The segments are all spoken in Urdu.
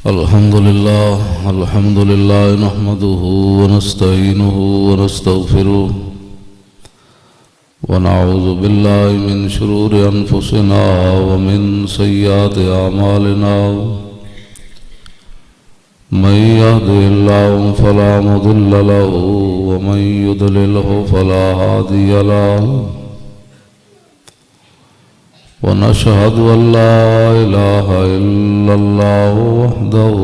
الحمد لله نحمده ونستعينه ونستغفره ونعوذ بالله من شرور أنفسنا ومن سيئات أعمالنا من يهده الله فلا مضل له ومن يضلله فلا هادي له ونشهد أن لا إله إلا الله وحده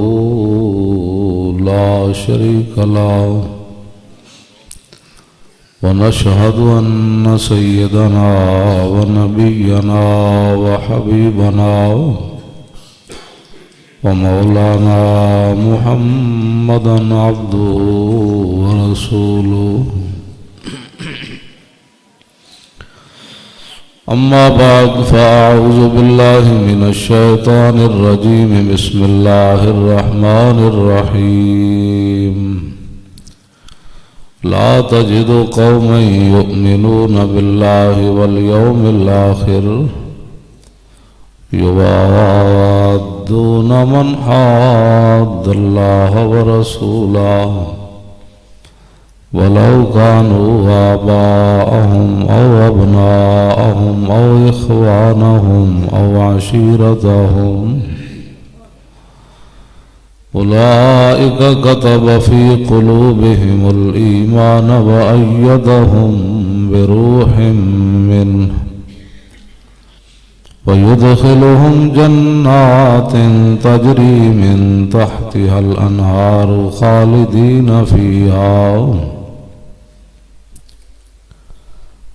لا شريك له ونشهد أن سيدنا ونبينا وحبيبنا ومولانا محمدا عبده ورسوله أما بعد فأعوذ بالله من الشيطان الرجيم بسم الله الرحمن الرحيم لا تجد قوما يؤمنون بالله واليوم الآخر يوادون من حاد الله ورسوله ولو كانوا آباءهم أو أبناءهم أو إخوانهم أو عشيرتهم أولئك كتب في قلوبهم الإيمان وأيدهم بروح منه ويدخلهم جنات تجري من تحتها الأنهار خالدين فيها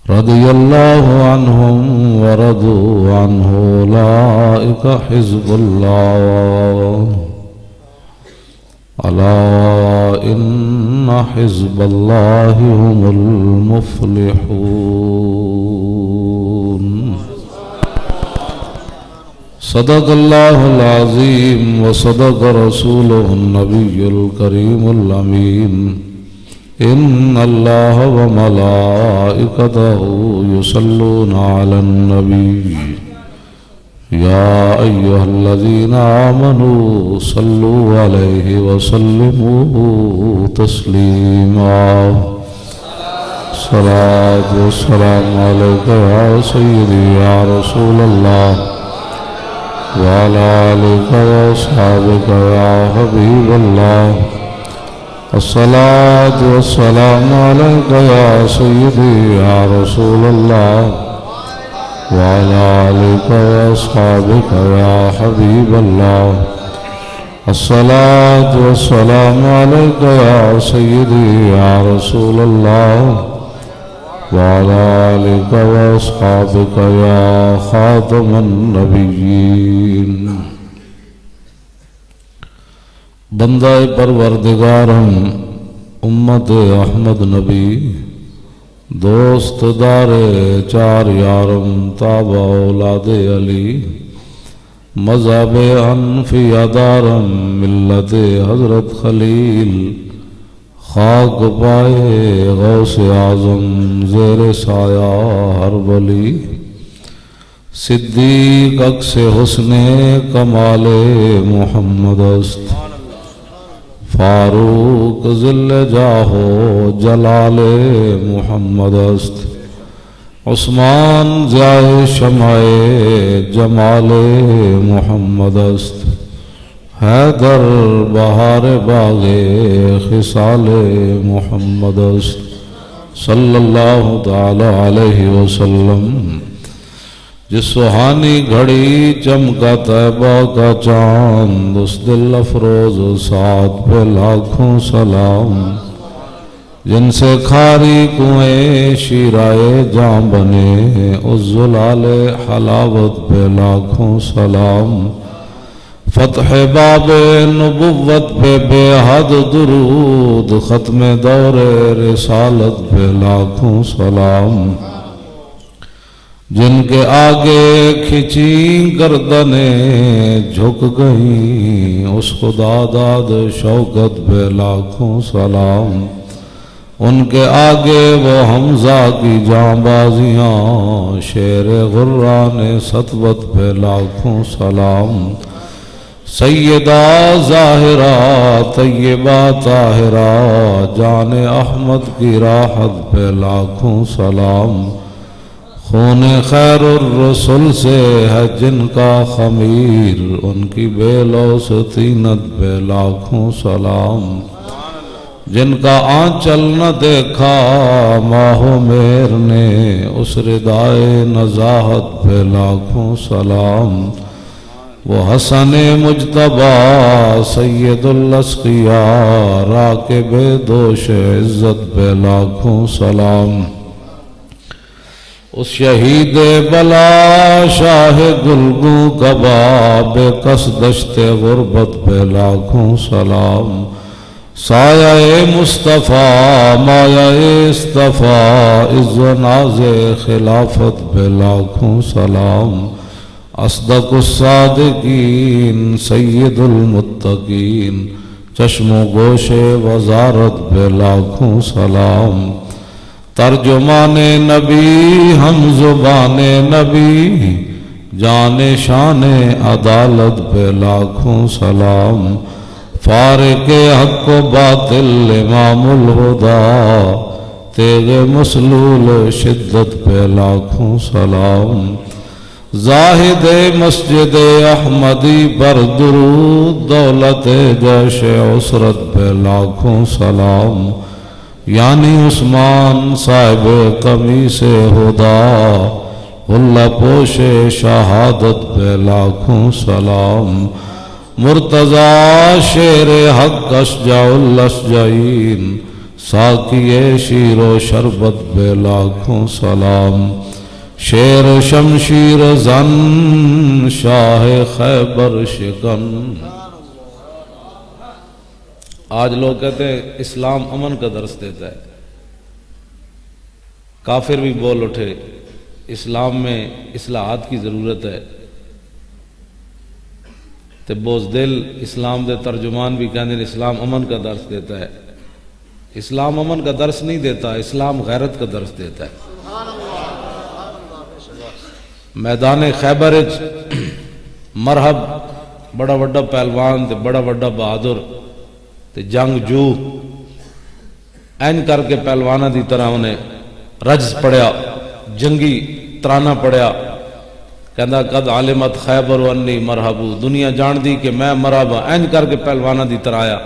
رضي الله عنهم ورضوا عنه أولئك حزب الله ألا إن حزب الله هم المفلحون صدق الله العظيم وصدق رسوله النبي الكريم الأمين إن الله وملائكته يصلون على النبي يا أيها الذين آمنوا صلوا عليه وسلموا تسليما صلاة والسلام عليك يا سيدي يا رسول الله وعلى آلك وأصحابك يا حبيب الله الصلاة والسلام عليك يا سيدي يا رسول الله وعلى آلك وأصحابك يا حبيب الله الصلاة والسلام عليك يا سيدي يا رسول الله وعلى آلك وأصحابك يا خاتم النبيين بندہ پروردگارم امت احمد نبی دوست دار چار یارم تابع اولاد علی مذہب حنفی دارم ملت حضرت خلیل خاک پائے غوث اعظم زیر سایہ ہر ولی صدیق عکس حسن کمال محمد است فاروق ذل جاہو جلال محمد است عثمان ضیاء شمع جمال محمد است حیدر بہار باغ خصال محمد است صلی اللہ تعالی علیہ وسلم جس سہانی گھڑی چمکا طیبہ کا چاند اس دل افروز سعد پہ لاکھوں سلام جن سے کھاری کنویں شیرائے جاں بنے اس زلال حلاوت پہ لاکھوں سلام فتح باب نبوت پہ بے حد درود ختم دور رسالت پہ لاکھوں سلام جن کے آگے کھچی گردنیں جھک گئیں اس خدا داد شوکت پہ لاکھوں سلام ان کے آگے وہ حمزہ کی جاں بازیاں شیر غران سطوت پہ لاکھوں سلام سیدہ ظاہرہ طیبہ طاہرہ جان احمد کی راحت پہ لاکھوں سلام، خون خیر الرسل سے ہے جن کا خمیر، ان کی بے لوث طینت پہ لاکھوں سلام، جن کا آنچل نہ دیکھا ماہ و مہر نے، اس ردائے نزاہت پہ لاکھوں سلام، وہ حسن مجتبی سید الاسقیاء راکب دوش عزت پہ لاکھوں سلام، اس شہید بلا شاہ گلگوں کباب کس دشت غربت پہ لاکھوں سلام، سایہ مصطفیٰ مایہ اصطفیٰ عز و ناز خلافت پہ لاکھوں سلام، اصدق الصادقین سید المتقین چشم و گوش وزارت پہ لاکھوں سلام، ترجمان نبی ہم زبان نبی جان شان عدالت پہ لاکھوں سلام، فارق حق و باطل امام الہدا تیغ مسلول شدت پہ لاکھوں سلام، زاہد مسجد احمدی پر درود دولت جیش عسرت پہ لاکھوں سلام، یعنی عثمان صاحب قمیص ہدا اللہ پوش شہادت پہ لاکھوں سلام، مرتضی شیر حق اشجع الاشجعین ساقی شیر و شربت پہ لاکھوں سلام، شیر شمشیر زن شاہ خیبر شکن۔ آج لوگ کہتے ہیں اسلام امن کا درس دیتا ہے، کافر بھی بول اٹھے اسلام میں اصلاحات کی ضرورت ہے، تے بوزدل اسلام دے ترجمان بھی کہتے ہیں اسلام امن کا درس دیتا ہے۔ اسلام امن کا درس نہیں دیتا، اسلام غیرت کا درس دیتا ہے۔ میدان خیبر مرحب بڑا وڈا پہلوان تے بڑا وڈا بہادر تے جنگ جو این کر کے پہلوانا دی طرح انہیں رجز پڑیا، جنگی ترانہ پڑیا، کہندا قد علمت خیبر انی مرحبو، دنیا جان دی کہ میں مرحبا، این کر کے پہلوانا دی طرح آیا۔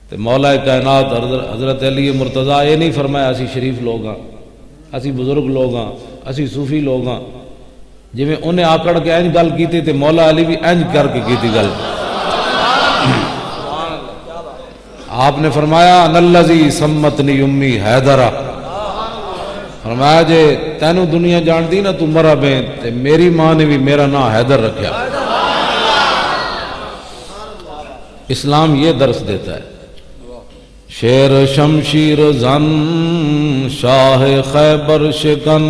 تے مولا کائنات حضرت علی مرتضیٰ یہ نہیں فرمایا اسی شریف لوگ ہاں، اسی بزرگ لوگ ہاں، اسی صوفی لوگ ہاں، جی میں انہیں آکڑ کے اینج گل کیتی تے مولا علی بھی اینج کر کے کیتی گل۔ آپ نے فرمایا ان الذی سمتنی امی حیدرہ، فرمایا جے تینوں دنیا جان دی نا تو مرحب ہے، تے میری ماں نے بھی میرا نام حیدر رکھیا۔ اسلام یہ درس دیتا ہے، شیر شمشیر زن شاہ خیبر شکن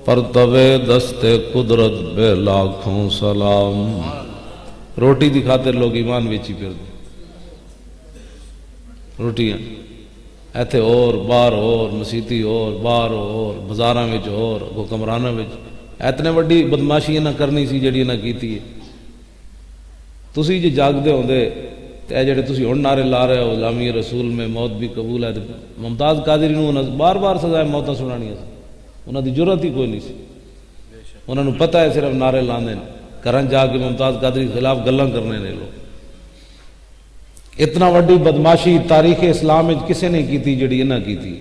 پرتو دست قدرت بے لاکھوں سلام۔ روٹی دی خاطر لوگ ایمان ویچی پھر دے، روٹیاں ایتھے اور باہر اور مسیتی اور باہر اور بازاراں وچ اور حکمراناں وچ اتنے وڈی بدماشی نہ کرنی سی جڑی نہ کیتی ہے۔ تسی جے جاگدے ہوندے تے اے جڑے تسی ہن نعرے لا رہے ہو غلامی رسول میں موت بھی قبول ہے، ممتاز قادری نوں بار بار سزائے موتاں سنانیاں سی، انہاں دی جرأت ہی کوئی نہیں سی، انہاں نوں پتہ ہے صرف نعرے لاندے نے، گھراں جا کے ممتاز قادری کے خلاف گلاں کرنے نے لوگ۔ اتنا وڈی بدماشی تاریخ اسلام میں کسے نے کی تھی جڑی انہاں کی تھی،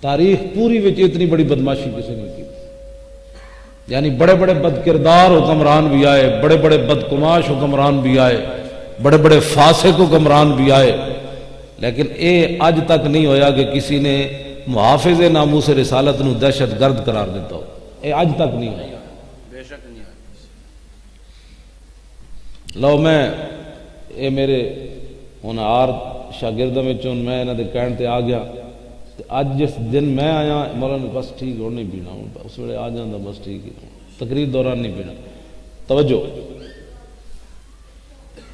تاریخ پوری وچ اتنی بڑی بدماشی کسے نے کی تھی۔ یعنی بڑے بڑے بدکردار حکمران بھی آئے، بڑے بڑے بدکماش حکمران بھی آئے، بڑے بڑے فاسق حکمران بھی آئے، لیکن اے آج تک نہیں ہویا کہ کسی نے محافظ ناموس رسالت نو دہشت گرد قرار دیتا ہو، اے آج تک نہیں ہویا۔ بے شک نہیں ہویا۔ لو میں اے میرے ہن آر شاگردوں میں میں انہاں دے کہن تے آ گیا، اج جس دن میں آیا مولانا بس ٹھیک ہو نہیں پینا، اس ویلے آ جانا بس ٹھیک ہے، تقریر دوران نہیں پینا۔ توجہ،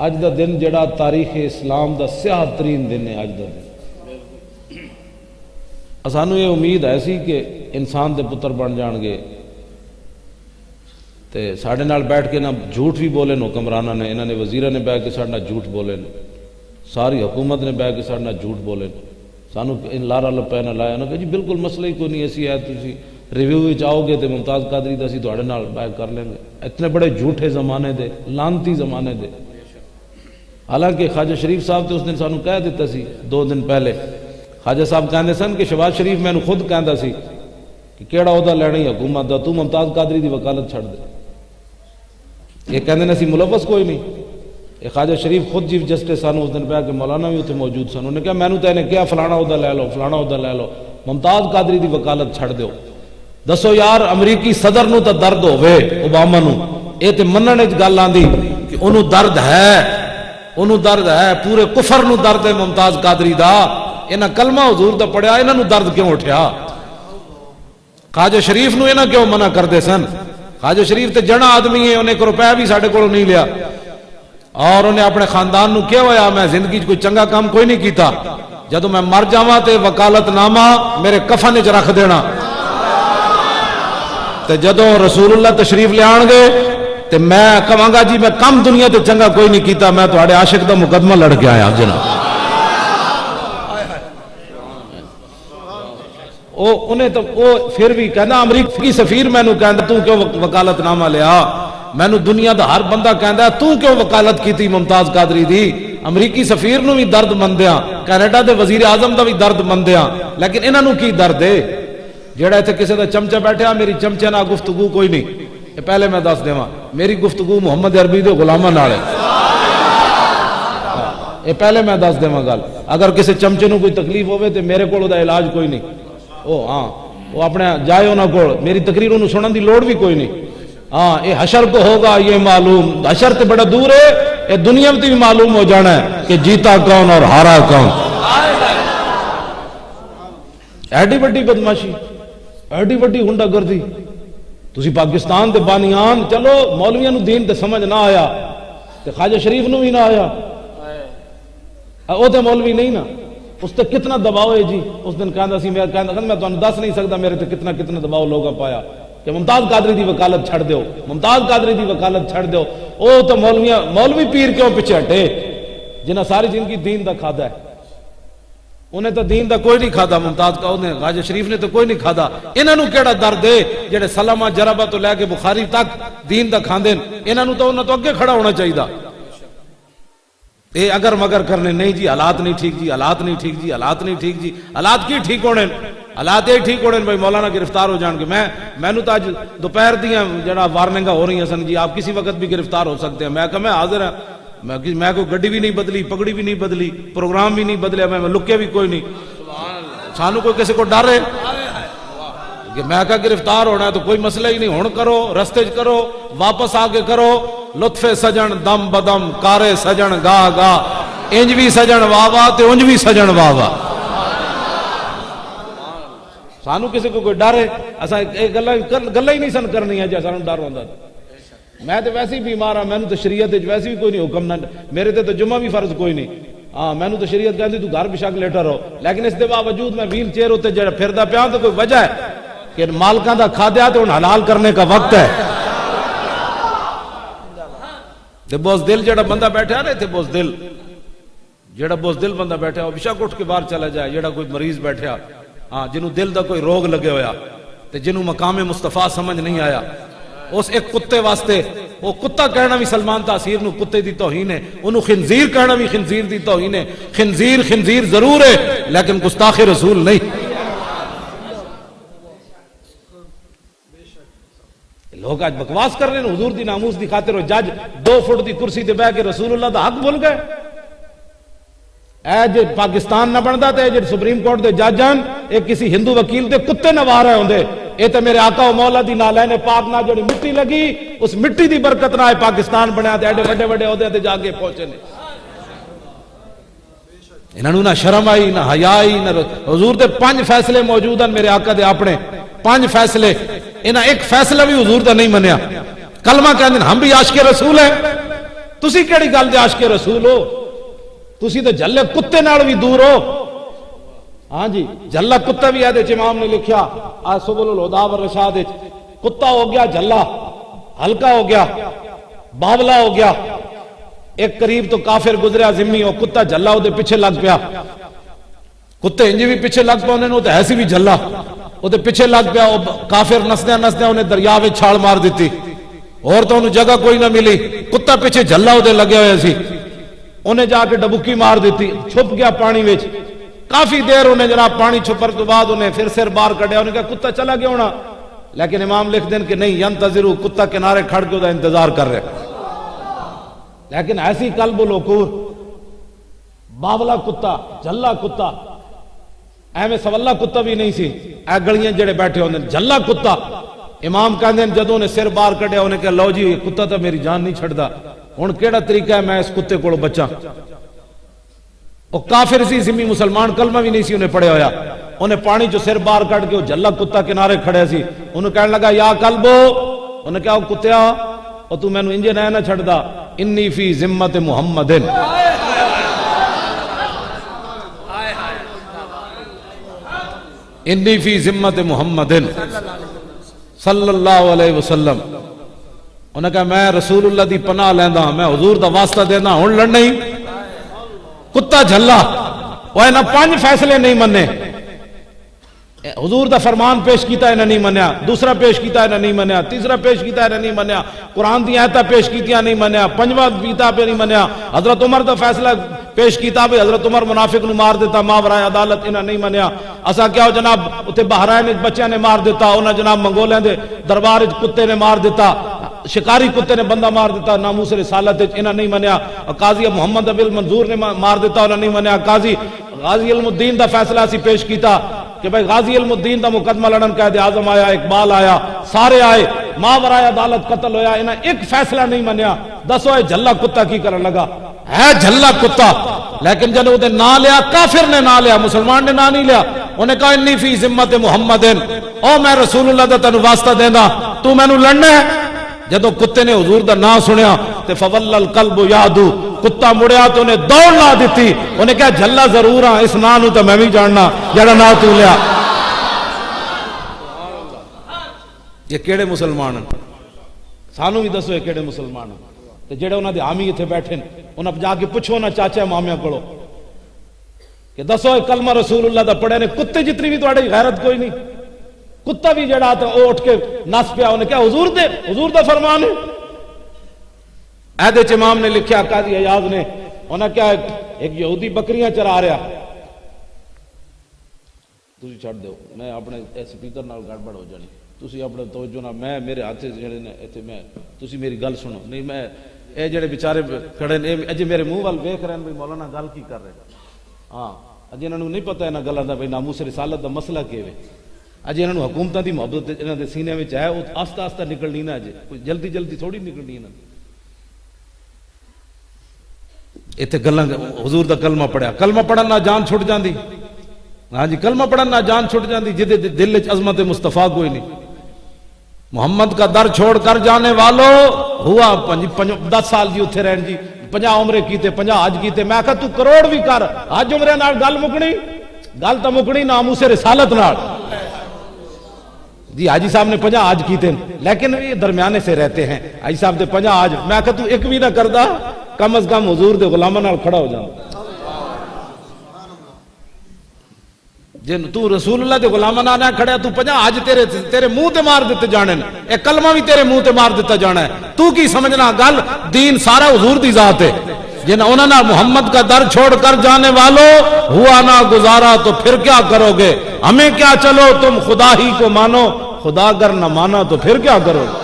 اج دا دن جڑا تاریخ اسلام دا سیاہ ترین دن ہے، اج دا دن سانوں یہ امید ایسی کہ انسان دے پتر بن جان گے، تے ساڑھے نال بیٹھ کے نہ جھوٹ بھی بولے حکمرانہ نے، انہوں نے وزیرہ نے بیٹھ کے ساڑھے نال جھوٹ بولے، ساری حکومت نے بیٹھ کے ساڑھے نال جھوٹ بولے، سانو لارا لپے نہ لایا نہ کہ جی بالکل مسئلہ ہی کوئی نہیں، ایسی ہے تسی ریویو وچ آؤ گے تے ممتاز قادری دا اسی تہاڈے نال بیٹھ کر لیں گے۔ اتنے بڑے جھوٹے زمانے دے، لانتی زمانے دے۔ حالانکہ خواجہ شریف صاحب تے اس دن سانو کہہ دیتا سی 2 دن پہلے، خواجہ صاحب کہندے سن کہ شہباز شریف مینوں خود کہندا سی کہ کیڑا عہدہ لینا ہی حکومت دا، تو ممتاز قادری دی وکالت چھڑ دے۔ یہ کہندے نے سی ملوث کوئی نہیں۔ یہ خواجہ شریف خود چیف جسٹس سن، اس دن پہ کہ مولانا بھی اتنے موجود سن، انہوں نے کہا مینوں تے نے کیا فلانا عہدہ لے لو، فلانا عہدہ لے لو، ممتاز قادری دی وکالت چھڑ دیو۔ دسو یار امریکی صدر نو تا درد ہوئے اوباما نو، اے تے منن وچ گل آندی کہ انہوں درد ہے، انہوں درد ہے، پورے کفر نو درد ہے ممتاز قادری دا، انہاں کلمہ حضور دا پڑھیا، انہاں نو درد کیوں اٹھیا؟ خواجہ شریف نو انہاں کیوں منع کردے سن؟ خواجہ شریف تے جنا آدمی ہے، انہیں 1 روپے بھی ساڈے کولوں نہیں لیا، اور انہیں اپنے خاندان نو کیا ہویا میں زندگی کوئی چنگا کام کوئی نہیں کیتا، جدو میں مر جاواں تے وکالت نامہ میرے کفن وچ رکھ دینا، تے جدو رسول اللہ تشریف لے آن گے تے میں کہاں گا جی میں کم دنیا تے چنگا کوئی نہیں کیتا، میں تہاڈے عاشق دا مقدمہ لڑ کے آیا جناب۔ انہیں تو پھر بھی کہنا امریکی سفیر مینوں کہندا تو کیوں وکالت نامہ لیا، مینوں دنیا دا ہر بندہ کہندا تو کیوں وکالت کیتی ممتاز قادری دی، امریکی سفیر نو بھی درد مندیاں، کینیڈا دے وزیر اعظم دا بھی درد مندیاں، لیکن انہاں نو کی درد ہے؟ جیڑا ایتھے کسے دا چمچہ بیٹھا میری چمچے نال گفتگو کوئی نہیں، یہ پہلے میں دس دیواں میری گفتگو محمد عربی دے غلاماں نال ہے، یہ پہلے میں دس دیواں گل، اگر کسے چمچے نو کوئی تکلیف ہوے تے میرے کول دا علاج کوئی نہیں، ہاں وہ اپنے جائے انہاں کول، میری تقریر انہوں سنن دی لوڑ بھی کوئی نہیں، ہاں یہ حشر کو ہوگا یہ معلوم، حشر تے بڑا دور ہے، یہ دنیا میں بھی معلوم ہو جانا ہے کہ جیتا کون اور ہارا کون۔ ایڈی بڑی بدماشی، ایڈی بڑی ہنڈا گردی، تسی پاکستان دے بانیان، چلو مولویاں نو دین تے سمجھ نہ آیا تے خواجہ شریف نو بھی نہ آیا، او تے مولوی نہیں نا، اس تے کتنا دباؤ ہے جی، اس دن کہندا سی میں تانوں دس نہیں سکتا میرے تے کتنا دباؤ لوگاں پایا کہ ممتاز قادری دی وکالت چھڑ دیو، ممتاز قادری دی وکالت چھڑ دیو، او تو مولوی پیر کیوں پیچھے ہٹے جنہاں ساری زندگی دین دا کھادا ہے، انہیں تو دین دا کوئی نہیں کھادا، ممتاز کا انہیں خواجہ شریف نے تو کوئی نہیں کھادا، انہاں نو کیڑا درد ہے جڑے سلمہ جربہ تو لے کے بخاری تک دین دا کھاندے، انہاں نو تو انہاں تو اگے کھڑا ہونا چاہیے، اے اگر مگر کرنے نہیں جی حالات نہیں ٹھیک جی، حالات نہیں ٹھیک جی، حالات نہیں ٹھیک جی، حالات کی ٹھیک ہونے، حالات یہ ٹھیک ہونے بھائی مولانا گرفتار ہو جان کے، مینوں تو آج دوپہر دیاں جڑا وارننگاں ہو رہی ہیں سن جی آپ کسی وقت بھی گرفتار ہو سکتے ہیں، میں کہا میں حاضر ہوں، میں کوئی گڈی بھی نہیں بدلی، پگڑی بھی نہیں بدلی، پروگرام بھی نہیں بدلیا، میں لکے بھی کوئی نہیں، سانو کوئی کسی کو ڈر ہے کہ میں کہا گرفتار ہونا ہے تو کوئی مسئلہ ہی نہیں، ہن کرو رستے چ کرو، واپس آ کے کرو، لطف سجن دم بدم کارے سجن گا گا، انج بھی سجن واہ واہ تے انج بھی سجن واہ واہ، سانو کسی کو کوئی ڈر ہے؟ اساں گلاں ہی نہیں سن کرنی ہے جے سانو ڈر ہوندا، میں تو ویسے ہی بیمار ہاں، مینوں تو شریعت وچ ویسے بھی کوئی نہیں حکم نہ، میرے تے تو جمعہ بھی فرض کوئی نہیں، ہاں مینوں تو شریعت کہندی تو گھر بشک لیٹا رہو، لیکن اس دے باوجود میں ویل چیئر تے جڑا پھردا پیا تو کوئی وجہ ہے کہ مالکاں دا کھادیا تے ہن حلال کرنے کا وقت ہے، تے بوزدل جڑا بندہ بیٹھا ہے تے بوزدل جڑا بوزدل بندہ بیٹھا ہے وہ بشک اٹھ کے باہر چلا جائے، جڑا کوئی مریض بیٹھا ہاں جنوں دل دا کوئی روگ لگے ہویا تے جنوں مقام مصطفیٰ سمجھ نہیں آیا، اس ایک کتے واسطے وہ کتا کہنا بھی سلمان تاثیر نو کتے دی توہین ہے، انہوں خنزیر کہنا بھی خنزیر دی توہین ہے، خنزیر ضرور ہے لیکن گستاخ رسول نہیں۔ لوگ آج بکواس کر رہے ہیں حضور دی ناموس دی خاطر، جج 2 فٹ دی کرسی تے بیٹھ کے رسول اللہ دا حق بھول گئے، اے جے پاکستان نہ بندا تے جے سپریم کورٹ دے جج ہیں اے کسی ہندو وکیل دے کتے نہ وار رہے ہوندے، اے تے میرے آقا و مولا دی نالین پاک نہ جڑی مٹی لگی اس مٹی دی برکت نہ اے پاکستان بنیا تے ایڈے بڑے بڑے عہدے تے جا کے پہنچے نے، انہاں نوں نہ شرم آئی نہ حیا آئی نہ، حضور دے 5 فیصلے موجود ہیں میرے آقا دے اپنے 5 فیصلے، انہاں ایک فیصلہ بھی حضور دا نہیں منیا، کلمہ کہندے ہم بھی عاشق رسول ہیں، تسی کیڑی گل دے عاشق رسول ہو، تسی تو جھلے کتے نال بھی دور ہو، ہاں جی جھلا کتا بھی ہے امام نے لکھیا سبل الہدی والرشاد، کتا ہو گیا جھلا، ہلکا ہو گیا، باولا ہو گیا. ایک قریب تو کافر گزریا زمی، وہ کتا جھلا وہ پیچھے لگ پیا. کتے انجی بھی پیچھے لگ پیا، انہوں نے ایسی بھی جھلا وہ پیچھے لگ پیا. وہ کافر نسدیا نسدیا انہیں دریا میں چھال مار دیتی، اور تو انہوں جگہ کوئی نہ ملی. کتا پیچھے جھلا وہ لگے ہوئے سی، انہیں جا کے ڈبکی مار دیتی، چھپ گیا پانی وچ. کافی دیر انہیں جناب پانی چھپر تو بعد انہیں پھر سر باہر کڈیا. انہیں کہا کتا چلا گیا ہونا، لیکن امام لکھ دیں کہ نہیں، ینتظرو، کتا کنارے کھڑ کے دا انتظار کر رہے. لیکن ایسی قلب و لوکور، باولا کتا، جھلا کتا، ایویں سولا کتا بھی نہیں سی. اے گلیاں جڑے بیٹھے ہوندے جھلا کتا. امام کہندے جدوں نے سر باہر کڈیا انہیں کہا لو جی یہ کتا تو میری جان نہیں چھڑدا، ہن کیڑا طریقہ ہے میں اس کتے کولوں بچاں. وہ کافر سی، ذمہ مسلمان، کلمہ بھی نہیں سی انہیں پڑھیا ہویا. انہیں پانی جو سر باہر کٹ کے وہ جھلا کتا کنارے کھڑے سی. انہوں کہنے لگا یا کلبو، انہیں کہا وہ کتیا اور تو میں نو انجے نہ چھڑدا، انی فی ذمت محمد، انی فی ذمت محمد صلی اللہ علیہ وسلم. انہیں کہا میں رسول اللہ دی پناہ لیندہ، میں حضور دا واسطہ دینا، ہن لڑنا ہی. کتا جھلا وہ نہ 5 فیصلے نہیں منے، حضور دا فرمان پیش کیتا ہے نہ نہیں منیا، دوسرا پیش کیتا ہے نہ نہیں منیا، تیسرا پیش کیتا ہے نہ نہیں منیا، قرآن دی آیتاں پیش کیتیاں نہیں منیا، 5واں پیتا پہ نہیں منیا. حضرت عمر دا فیصلہ پیش کیتا بھی، حضرت عمر منافق نو مار دیتا، ماں برائے عدالت انہاں نہیں منیا. اسا کیا ہو جناب اتنے بحرائن بچیاں نے مار دیتا، انہاں جناب منگولیں دے دربار کتے نے مار دیتا، شکاری کتے نے بندہ مار دیتا، ناموس رسالت انہاں نہیں منیا. قاضی محمد ابل منظور نے مار دیتا، انہاں نہیں منیا. قاضی غازی علم الدین دا فیصلہ اسی پیش کیتا کہ بھائی غازی علم الدین دا مقدمہ لڑن، قائد اعظم آیا، اقبال آیا، سارے آئے، ماں برائے عدالت قتل ہویا، انہاں ایک فیصلہ نہیں منیا. دسو اے جھلا کتا کی کرن لگا؟ ہے جھلا کتا، لیکن جب وہ نہ لیا، کافر نے نہ لیا، مسلمان نے نہ نہیں لیا. انہیں کہا انی فی ذمت محمد، او میں رسول اللہ دا تینوں واسطہ دینا، تو میں نو لڑنا ہے. جدو کتے نے حضور دا نام سنیا تے فول القلب یادو، کتا مڑیا تو انہیں دوڑ لا دیتی. انہیں کہا جھلا ضرور ہاں، اس نا نو تو میں بھی جاننا جڑا نا تو لیا. یہ کیڑے مسلمان ہیں؟ سانو بھی دسو یہ کیڑے مسلمان ہیں؟ تے جڑے انہاں دے حامی ایتھے بیٹھے انہاں جا کے پوچھو نا چاچا مامیاں کولو کہ دسو کلمہ رسول اللہ دا پڑھے نے، کتے جتنی بھی تہاڈی غیرت کوئی نہیں. کتا بھی جڑا تھا وہ اٹھ کے نس پیا. انہیں کیا حضور دا فرمان ہے؟ عہد امام نے لکھیا، قاضی عیاض نے، انہیں کیا ایک یہودی بکریاں چرا رہا، تسی چھڑ دیو، میں اپنے سپیکر نال گڑبڑ ہو جانی، تسی اپنے توجہ نہ، میں میرے ہاتھ سے جڑے نے ایتھے، میں تسی میری گل سنو. نہیں میں اے جڑے بیچارے کھڑے نے اجے میرے منہ وال ویکھ رہے ہیں بھئی مولانا گل کی کر رہے ہیں. ہاں اجے انہاں نوں نہیں پتہ انہاں گلاں دا بھئی ناموس رسالت دا مسئلہ کی ہے. اج انہاں نوں حکومتاں دی محبت انہاں دے سینے وچ ہے، وہ آہستہ آہستہ نکلنی نہ، اجے کوئی جلدی جلدی تھوڑی نکلنی انہاں. ایتھے گلاں حضور دا کلمہ پڑھیا، کلمہ پڑھن نہ جان چھٹ جاندی. ہاں جی کلمہ پڑھن نہ جان چھٹ جاندی، جدے دل وچ عظمت مصطفیٰ کوئی نہیں. محمد کا در چھوڑ کر جانے والو ہوا 10 سال جی اتھے رہن جی، 50 عمرے کیتے، 50 حج کیتے. میں کہا تو کروڑ بھی کر، حج عمرے نال گل مکنی؟ گل تو مکنی ناموس رسالت نال. جی حاجی صاحب نے 50 حج کیتے لیکن یہ درمیانے سے رہتے ہیں، حاجی صاحب نے 50 حج. میں کہا تو ایک بھی نہ کردا، کم از کم حضور دے غلاماں نال کھڑا ہو جانا. جن تو رسول اللہ دے غلاماں نال نہ کھڑیا، تو 50 حج تیرے منہ تے مار دیتے جانے، اے کلمہ بھی تیرے منہ تے مار دیتا جانا ہے. تو کی سمجھنا؟ گل دین سارا حضور دی ذات ہے. جن انہوں نے محمد کا در چھوڑ کر جانے والوں ہوا نہ گزارا تو پھر کیا کرو گے؟ ہمیں کیا چلو تم خدا ہی کو مانو، خدا اگر نہ مانا تو پھر کیا کرو گے؟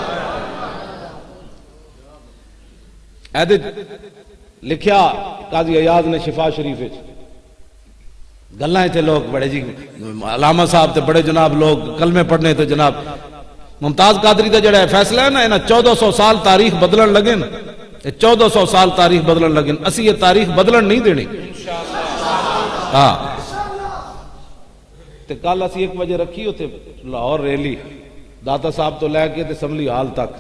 ایدے لکھیا قاضی عیاض نے شفا شریف گلائیں تھے لوگ بڑے جی، علامہ صاحب تھے بڑے جناب، لوگ کلمے پڑھنے تھے جناب. ممتاز قادری کا جڑا فیصلہ ہے نا، انہاں 1400 سال تاریخ بدلن لگے نا، 1400 سال تاریخ بدلن لگے. اسی یہ تاریخ بدلن نہیں دینی. ہاں تے کل اسی 1 بجے رکھی ہوتے لاہور ریلی، داتا صاحب تو لے کے اسمبلی ہال تک.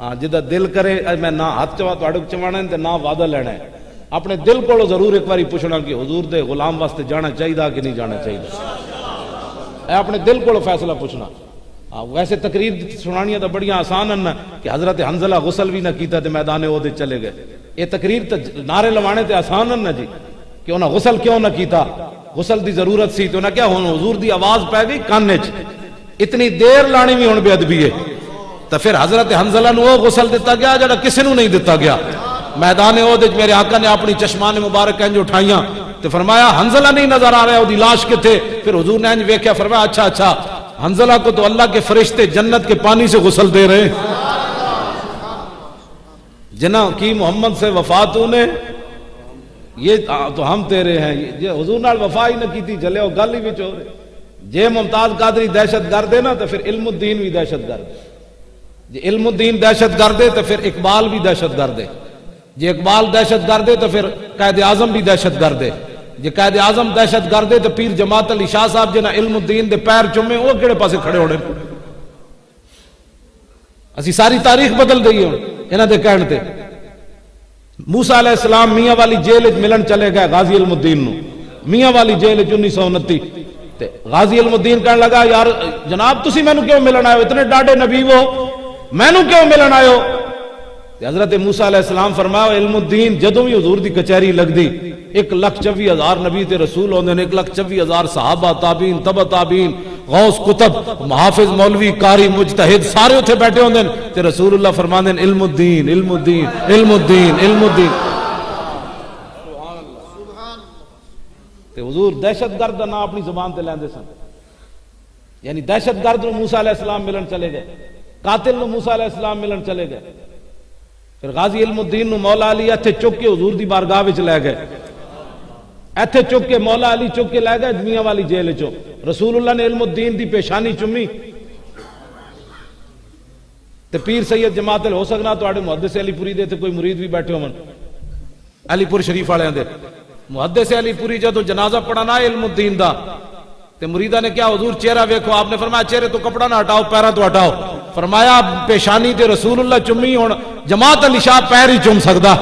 ہاں جدہ دل کرے میں نہ ہاتھ چوانا ہے نہ وعدہ لینا ہے، اپنے دل کو ضرور ایک باری پوچھنا کہ حضور دے غلام واسطے جانا چاہیے کہ نہیں جانا چاہیے. اے اپنے دل کو فیصلہ پوچھنا. ویسے تقریر سنانیاں تو بڑیاں آسان ہیں کہ حضرت حنزلہ غسل بھی نہ کیتا تے میدان احد چلے گئے. یہ تقریر تے نعرے لوانے تے آسان ہیں نا جی کہ انہاں غسل کیوں نہ کیتا, غسل دی ضرورت سی تو انہاں کیا ہن حضور دی آواز پے گئی کانے چ, اتنی دیر لانی بھی ہن بے ادبی ہے. تو پھر حضرت حنزلہ نو وہ غسل دیتا گیا جڑا کسی نو نہیں دیتا گیا. میدان احد میرے آقا نے اپنی چشمان مبارک انج اٹھائیاں تو فرمایا حنزلہ نہیں نظر آ رہا ہے, وہ دی لاش کتے. پھر حضور نے انج ویکھیا, فرمایا اچھا اچھا حنزلہ کو تو اللہ کے فرشتے جنت کے پانی سے غسل دے رہے ہیں. جنہ کی محمد سے وفات نے یہ تو ہم تیرے ہیں, یہ حضور نال وفا ہی نہ کیتی چلے وہ گل ہی وچ ہو رہے. جے ممتاز قادری دہشت گرد ہے نا تو پھر علم الدین بھی دہشت گرد ہے. جے علم الدین دہشت گرد ہے تو پھر اقبال بھی دہشت گرد ہے. جے اقبال دہشت گرد ہے تو پھر قائد اعظم بھی دہشت گرد ہے. جے قائد اعظم دہشت گرد ہے تو پیر جماعت علی شاہ صاحب جنہ علم الدین دے پیر چومے وہ کہڑے پاسے کھڑے ہونے. اسی ساری تاریخ بدل دئی ہوں انہاں دے کہن تے. موسیٰ علیہ السلام میاں والی جیل وچ ملن چلے گئے غازی علم الدین نو, میاں والی جیل وچ 1929. تے غازی علم الدین کہنے لگا یار جناب تسی مینوں کیوں ملن آئے ہو, اتنے ڈاڈے نبی ہو مینوں کیوں ملن آئے ہو. تے حضرت موسیٰ علیہ السلام فرمایا علم الدین جدوں بھی حضور دی کچہری لگدی 1,24,000 نبی تے رسول ہوندے نے, 1,24,000 صحابہ تابعین تبع تابعین غوث کتب محافظ مولوی قاری مجتہد سارے اتنے بیٹھے ہوندے تے رسول اللہ فرماندے ہیں علم الدین علم الدین علم الدین علم الدین. تے حضور دہشت گرد دا نام اپنی زبان تے لیندے سن. یعنی دہشت گرد نو موسیٰ علیہ السلام ملن چلے گئے, قاتل نو موسیٰ علیہ السلام ملن چلے گئے. پھر غازی علم الدین نو مولا علی ایتھے چک کے حضور دی بارگاہ وچ لے گئے, ایتھے چک کے مولا علی چک کے لے گئے میاں والی جیل وچوں. رسول اللہ نے علم الدین دی پیشانی چومی تے پیر سید جماعت ہو سکنا تواڈے محدث علی پوری دے تے کوئی مرید بھی بیٹھے ہون علی پور شریف والے دے. محدث علی پوری جدوں جنازہ پڑھانا علم الدین دا تے مریدہ نے کیا حضور چہرہ ویکھو, آپ نے فرمایا چہرے تو کپڑا نہ ہٹاؤ پیراں تو ہٹاؤ. فرمایا پیشانی تے رسول اللہ چومی ہن جماعت علی شاہ پیر ہی چوم سکدا.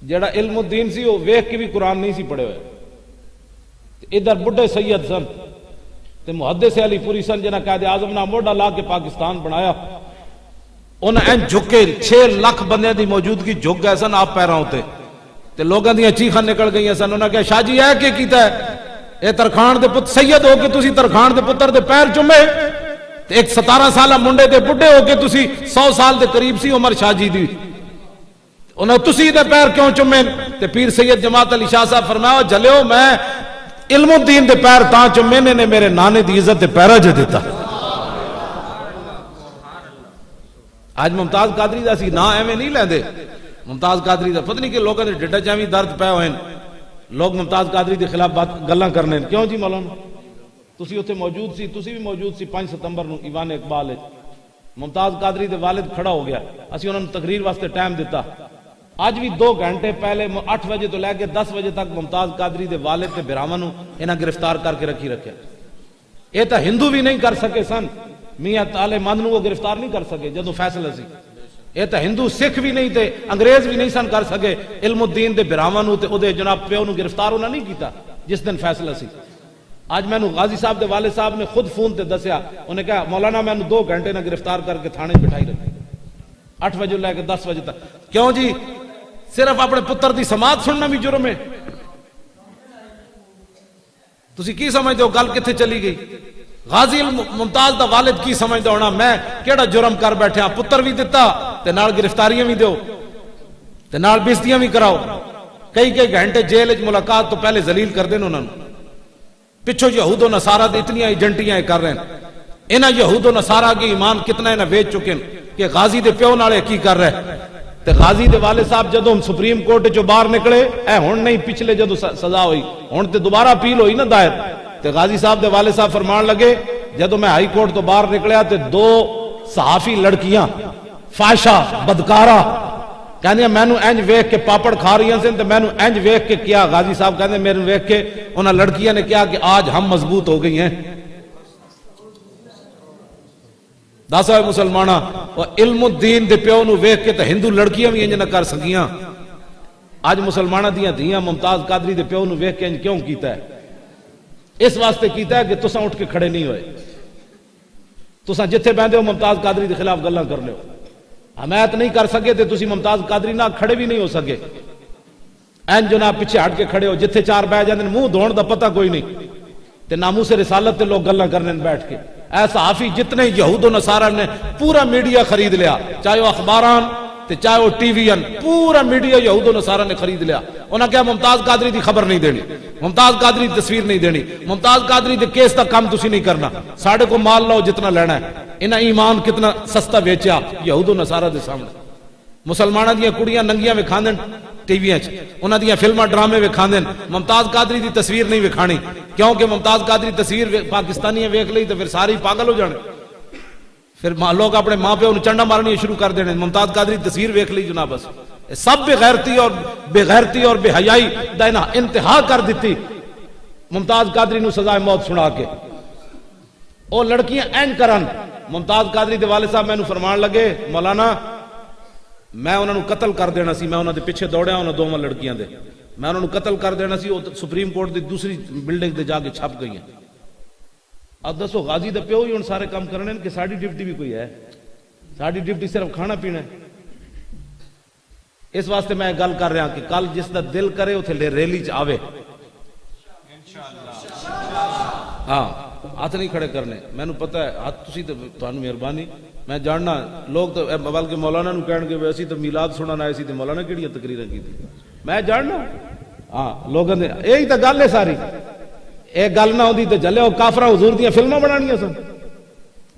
جڑا علم الدین سی وہ ویکھ کے بھی قرآن نہیں سی پڑھے ہوئے. ادھر بڈھے سید سن تے محدث علی پوری سن جنہاں قائد اعظم نہ موڈا لا کے پاکستان بنایا. انہاں این جھکے 6 لاکھ بندے دی موجودگی جھک گئے سن آپ پیراں تے تے لوگاں دیاں چیخاں نکل گئیاں سن. انہاں کہا شاہ جی اے کی کیتا ہے, اے ترخان دے پت سید ہو کے تسی ترخان دے پتر دے پیر چومے. تے ایک 17 سالہ منڈے دے بڈھے ہو کے تسی 100 سال دے قریب سی عمر شاہ جی دی, انہاں تسی دے پیر کیوں چومے. تے پیر سید جماعت علی شاہ صاحب فرمایا جلیو میں علم الدین دے پیر تاں چومے نے میرے نانے دی عزت دے پیرا جے دیتا. آج ممتاز قادری دا سی نا ایویں نہیں لیندے. ممتاز قادری دا پتہ نہیں کہ لوگوں دے ڈڈا چاویں درد پے ہوئے لوگ ممتاز قادری دے خلاف بات گلاں کرنے. کیوں جی مولانا تسی اوتھے موجود سی, تسی بھی موجود سی 5 ستمبر نو ایوان اقبال وچ. ممتاز قادری دے والد کھڑا ہو گیا, اسی انہوں نے تقریر واسطے ٹائم دیتا. آج بھی 2 گھنٹے پہلے 8 بجے تو لے کے 10 بجے تک ممتاز قادری دے والد تے براہماں نو انہاں گرفتار کر کے رکھی رکھیا. یہ تو ہندو بھی نہیں کر سکے سن, میاں تالے مند نو وہ گرفتار نہیں کر سکے جدو فیصلہ سی. یہ تو ہندو سکھ بھی نہیں تھے, انگریز بھی نہیں سن کر سکے علم الدین دے براہماں نو تے او دے جناب پیو نو گرفتار انہاں نہیں کیتا جس دن فیصلہ سی. آج میں غازی صاحب دے والد صاحب نے خود فون تے دسیا, انہیں کہا مولانا میں 2 گھنٹے نہ گرفتار کر کے تھانے بٹھائی رکھے 8 بجے لے کے 10 بجے تک. کیوں جی صرف اپنے پتر دی سماعت سننا بھی جرم ہے. تسی کی سمجھتے ہو گل کتھے چلی گئی. غازی ممتاز دا والد کی سمجھدا ہونا میں کیڑا جرم کر بیٹھا, پتر بھی دتا تے نال گرفتاریاں بھی دیو تے نال بیزتیاں بھی کراؤ. کئی گھنٹے جیل وچ ملاقات تو پہلے ذلیل کر دین انہاں نوں. پچھو یہود و نصارہ دے اتنی ایجنٹیاں کر رہے ہیں. انہاں یہود و نصارہ کے ایمان کتنا انہاں ویچ چکے ہیں کہ غازی دے پیو نال کی کر رہے. تے غازی دے والد صاحب جدوں سپریم کورٹ چوں باہر نکلے, اے ہن نہیں پچھلے جدوں سزا ہوئی ہن تے دوبارہ اپیل ہوئی نا دائر, تے غازی صاحب دے والد صاحب فرمان لگے جدوں میں ہائی کورٹ تو باہر نکلیا تے 2 صحافی لڑکیاں فاحشہ بدکارہ کہندے مینوں انج ویکھ کے پاپڑ کھا رہی ہیں تے مینوں انج ویکھ کے کیا. غازی صاحب کہندے میرے ویکھ کے انہاں لڑکیاں نے کیا کہ آج ہم مضبوط ہو گئی ہیں. دس ہوئے مسلمانہ علم الدین دے پیو نو ویکھ کے تے ہندو لڑکیاں بھی انج نہ کر سکیاں. آج مسلمانہ دیاں دھیاں ممتاز قادری دے پیو نو ویکھ کے انج کیوں کیتا ہے. اس واسطے کیتا ہے کہ تساں اٹھ کے کھڑے نہیں ہوئے. تساں جتھے بیندے ہو ممتاز قادری کے خلاف گلاں کرنے ہو. حمایت نہیں کر سکے تے تسی ممتاز قادری نہ کھڑے بھی نہیں ہو سکے. این جناب پیچھے ہٹ کے کھڑے ہو, جتھے چار بہ جاندے منہ دھون دا پتہ کوئی نہیں تے ناموس رسالت تے لوگ گلاں کرنے بیٹھ کے. اے صحافی جتنے یہود و نصارہ نے پورا میڈیا خرید لیا, چاہے وہ اخباران تے چاہے وہ ٹی وی ان, پورا میڈیا یہود و نصارہ نے خرید لیا. انہاں کہا ممتاز قادری دی خبر نہیں دینی, ممتاز قادری دی تصویر نہیں دینی, ممتاز قادری دے کیس دا کام تسی نہیں کرنا, ساڑھے کو مال لو جتنا لینا ہے. انہاں ایمان کتنا سستا بیچیا یہود و نصارہ دے سامنے. مسلمانہ دیاں کڑیاں ننگیاں وکھاندن ٹی وی اچ, انہاں دیاں فلماں ڈرامے وکھاندن, ممتاز قادری دی تصویر نہیں وکھانی, کیونکہ ممتاز قادری تصویر پاکستانیاں ویکھ لئی تو پھر ساری پاگل ہو جانے. پھر لوگ اپنے ماں پیو نوں چنڈا مارنی شروع کر دینے, ممتاز قادری تصویر ویکھ لی جناب. بس سب بے غیرتی اور بے حیائی دا انتہا کر دیتی. ممتاز قادری نو سزائے موت سنا کے او لڑکیاں این کرن. ممتاز قادری دے والد صاحب مینوں فرمان لگے, مولانا میں انہاں نو قتل کر دینا سی, میں انہاں دے پیچھے دوڑیا انہاں دوواں لڑکیاں دے, میں انہاں نو قتل کر دینا سی. او سپریم کورٹ دی دوسری بلڈنگ تے جا کے چھپ گئی ہیں. اب دسو غازی دے پیو ہی ہن سارے کام کرنے کہ ساڈی ڈیوٹی بھی کوئی ہے؟ ساڈی ڈیوٹی صرف کھانا پینا ہے. اس واسطے میں گل کر رہا کہ کل جس دا دل کرے اتنے ریلی چ آوے. ہاں ہاتھ نہیں کھڑے کرنے, مینوں پتہ ہے ہاتھ تسی تے تانوں مہربانی, میں جاننا لوگ تو بلکہ مولانا نو کہن گے وے اسی تے میلاد سنن آئے سی تے مولانا کیڑیاں تقریراں کیتی, میں جاننا. ہاں لوگاں دے یہی تے گل ہے ساری. اے گل نہ ہوندی تے جلے او کافراں حضور دیاں فلماں بنانیاں سن.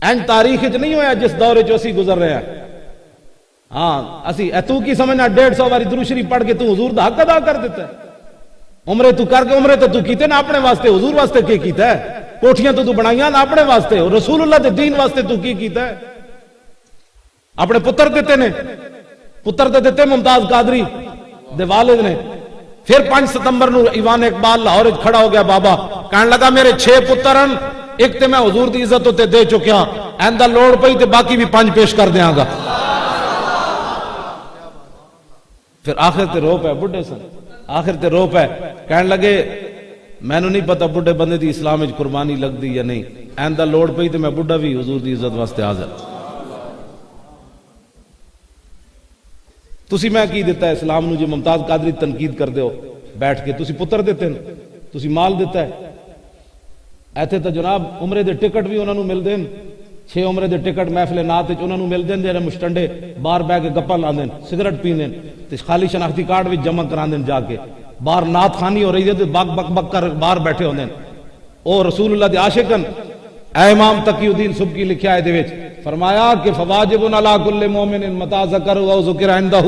این تاریخ وچ نہیں ہویا جس دور وچ اسی گزر رہے ہیں. ہاں اسی تو کی سمجھنا 150 باری درود شریف پڑھ کے تو حضور دا حق ادا کر دیتا ہے. عمرے تو کر کے عمرے تو کیتے نا اپنے واسطے, حضور واسطے کی کیتا ہے؟ کوٹھیاں تو بنائیاں نا اپنے واسطے, رسول اللہ دے دین واسطے تو کی کیتا ہے؟ اپنے پتر دیتے نے, پتر دے دیتے ممتاز قادری دے والد نے. پھر 5 ستمبر نو ایوان اقبال لاہور وچ کھڑا ہو گیا بابا, کہنے لگا میرے 6 پتر ہیں, ایک تے میں حضور دی عزت تے دے چکیا, ایندا لوڑ پئی تے باقی بھی 5 پیش کر دیاں گا. پھر آخر تے رو پے بڈھے سن, آخر تے رو پے, کہنے لگے مینوں نہیں پتا بڈھے بندے دی اسلام وچ قربانی لگ دی یا نہیں, ایندا لوڑ پئی تے میں بڈھا بھی حضور دی عزت واسطے حاضر. تسی میں کی دیتا ہے اسلام نو جی ممتاز قادری تنقید کر دیو بیٹھ کے, تسی پتر دیتے ہیں, تسی مال دیتا ہے. ایتھے تو جناب عمرے دے ٹکٹ بھی انہاں نو مل دین, 6 عمرے دے ٹکٹ محفل نعت وچ انہاں نو مل دین, جڑے مشٹنڈے باہر بیٹھ کے گپاں لاندے, سگریٹ پیندے تے خالی شناختی کارڈ وچ جمع کراندے جا کے, باہر نعت خانی ہو رہی ہے تے بک بک بک کر باہر بیٹھے ہوندے. او رسول اللہ دے عاشقن. اے امام تقی الدین سبکی لکھیا ہے دے وچ, فرمایا کہ فواجب علی کل مومن متى ذکر او ذکر عنده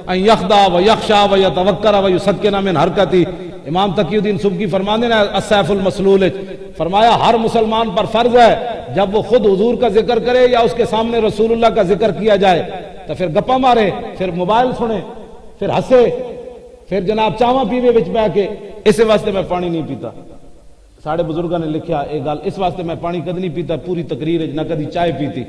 ان یخضع و یخشع و یتوکر و یسکن من حرکتی. امام تقی الدین سبکی فرمانے ہیں السیف المسلول, فرمایا ہر مسلمان پر فرض ہے جب وہ خود حضور کا ذکر کرے یا اس کے سامنے رسول اللہ کا ذکر کیا جائے تو پھر گپا مارے, پھر موبائل سنے, پھر ہنسے, پھر جناب چاواں پیوے وچ بیٹھ کے. اس واسطے میں پانی نہیں پیتا. ساڑھے بزرگاں نے لکھیا یہ گل, اس واسطے میں پانی کدی نہیں پیتا پوری تقریر نہ کدی چائے پیتی.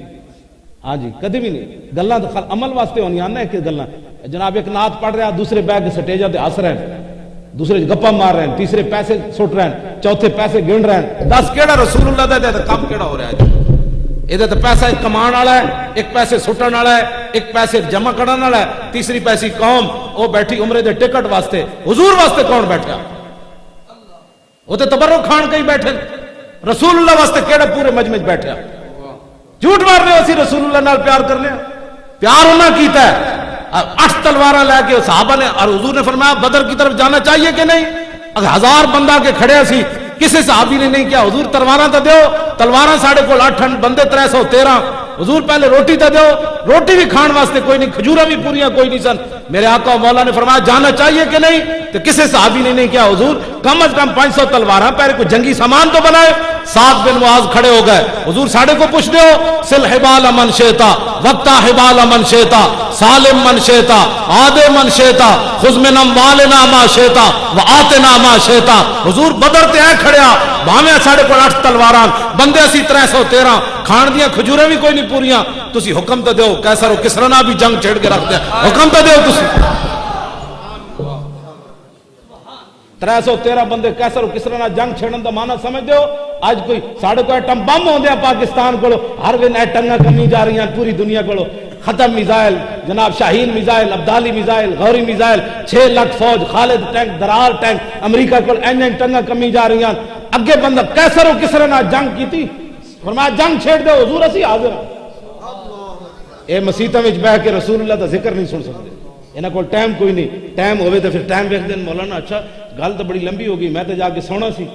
ہاں جی کدی بھی نہیں. گلاں عمل واسطے ہونیاں نا کہ گلاں, جناب ایک نعت پڑھ رہا, دوسرے بیٹھ کے سٹیجاں تے ہنس رہے ہیں, دوسرے گپا مار رہے ہیں, تیسرے پیسے سٹ رہے ہیں, چوتھے پیسے گن رہے ہیں. 10 کیڑا رسول اللہ دا کام کیڑا ہو رہا ہے جی؟ یہ تو پیسہ ایک کمان والا ہے, ایک پیسے سٹن والا ہے, ایک پیسے جمع کرنے والا ہے, تیسری پیسی قوم وہ بیٹھی عمرے دے ٹکٹ واسطے. حضور واسطے کون بیٹھا؟ وہ تو تبرک کھان کے ہی بیٹھے. رسول اللہ واسطے کیڑا پورے مجمع وچ بیٹھا؟ جھوٹ مار رہے ہو اسی رسول اللہ نال پیار کر لیا. پیار ہونا کیتا ہے 8 تلوار لے کے صحابہ نے, اور حضور نے فرمایا بدر کی طرف جانا چاہیے کہ نہیں؟ اگر 1000 بندہ کے کھڑے سی, کسی صحابی نے نہیں کیا حضور تلواراں تے دیو, تلواراں ساڑھے کول 8 بندے 313, حضور پہلے روٹی تے دیو, روٹی بھی کھان واسطے کوئی نہیں, کھجوراں بھی پوریاں کوئی نہیں سن. میرے آقا و مولا نے فرمایا جانا چاہیے کہ نہیں؟ تو کسی صحابی نے نہیں کیا حضور کم از کم 500 تلواراں, پہلے کوئی جنگی سامان تو بنائے. سعد بن معاذ کھڑے ہو گئے, حضور ساڑھے کو پوچھ دیو سل حبال من شیتا وقتا حبال من شیتا سالم من شیتا عادے من شیتا خذ من اموالنا ما شیتا وآتنا ما شیتا. حضور بدر تے ہیں کھڑیا, بھاویں ساڑھے کو 8 تلواراں, بندے اسی 313, کھان دیاں کھجوریں بھی کوئی نہیں پوریاں. تسی حکم تے دیو, کیسر و کسرا نہ بھی جنگ چھیڑ کے رکھ دیا, حکم تے دیو تسی. 313 بندے کیسر کسرا نہ جنگ چھڑن دا مانا سمجھ دیو اج کوئی ساڑھے کو ایٹم بم ہوندے ہیں پاکستان کو ہر دن ایٹنگاں کمی جا رہی ہیں پوری دنیا کو ختم میزائل جناب Shaheen missile Abdali missile Ghauri missile 6 lakh فوج خالد ٹینک درار ٹینک امریکہ کو اینجن ٹنگاں کمی جا رہی ہیں اگے بندہ کیسر و کسرا نہ جنگ کیتی فرمایا جنگ چھیڑ دے حضور اسی حاضر اے مسیتاں وچ بیٹھ کے رسول اللہ دا ذکر نہیں سن سکتے انہاں کول ٹائم کوئی نہیں ٹائم ہوئے تو پھر ٹائم ویکھ دین مولانا اچھا گل تو بڑی لمبی ہوگی میں تو جا کے سونا سی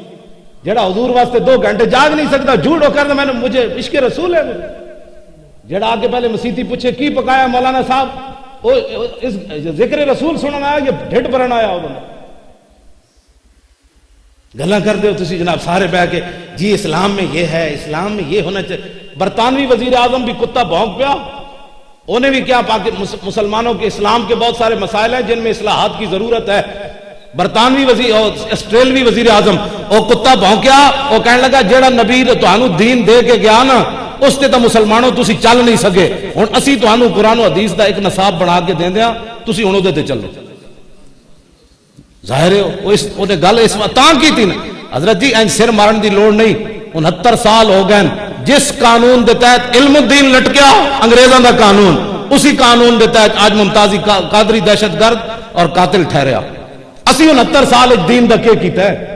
جڑا حضور واسطے 2 گھنٹے جاگ نہیں سکتا جھوٹ ہو کر میں نے مجھے عشق رسول ہے مجھے جڑا آگے پہلے مسیتی پوچھے کی پکایا مولانا صاحب اس ذکر رسول سننا آیا یہ ڈھٹ بھرن آیا ہو بندہ گلاں کر دے ہو تسی جناب سارے بہ کے جی اسلام میں یہ ہے اسلام میں یہ ہونا چاہیے برطانوی وزیر اعظم بھی کتا بھونک پیا انہیں بھی کیا مسلمانوں کے اسلام کے بہت سارے مسائل ہیں جن میں اصلاحات کی ضرورت ہے برطانوی آسٹریلوی وزیر اعظم وہ کتا بھونکیا وہ کہنے لگا جیڑا نبی تانوں دین دے کے گیا نا اس تے تو مسلمانوں تسی چل نہیں سکے ہن اسی تانوں قرآن و حدیث دا ایک نصاب بنا کے دین دیاں تسی ہن اودے تے چلو ظاہر ہے وہ گل اس تاں کی تھی نا حضرت جی این سر مارن دی لوڑ نہیں 69 سال ہو گئے جس قانون دے تحت علم الدین لٹکیا انگریزاں دا قانون اسی قانون دے تحت آج ممتازی قادری دہشت گرد اور قاتل ٹھہریا اسی 69 سال دین دا کیتا ہے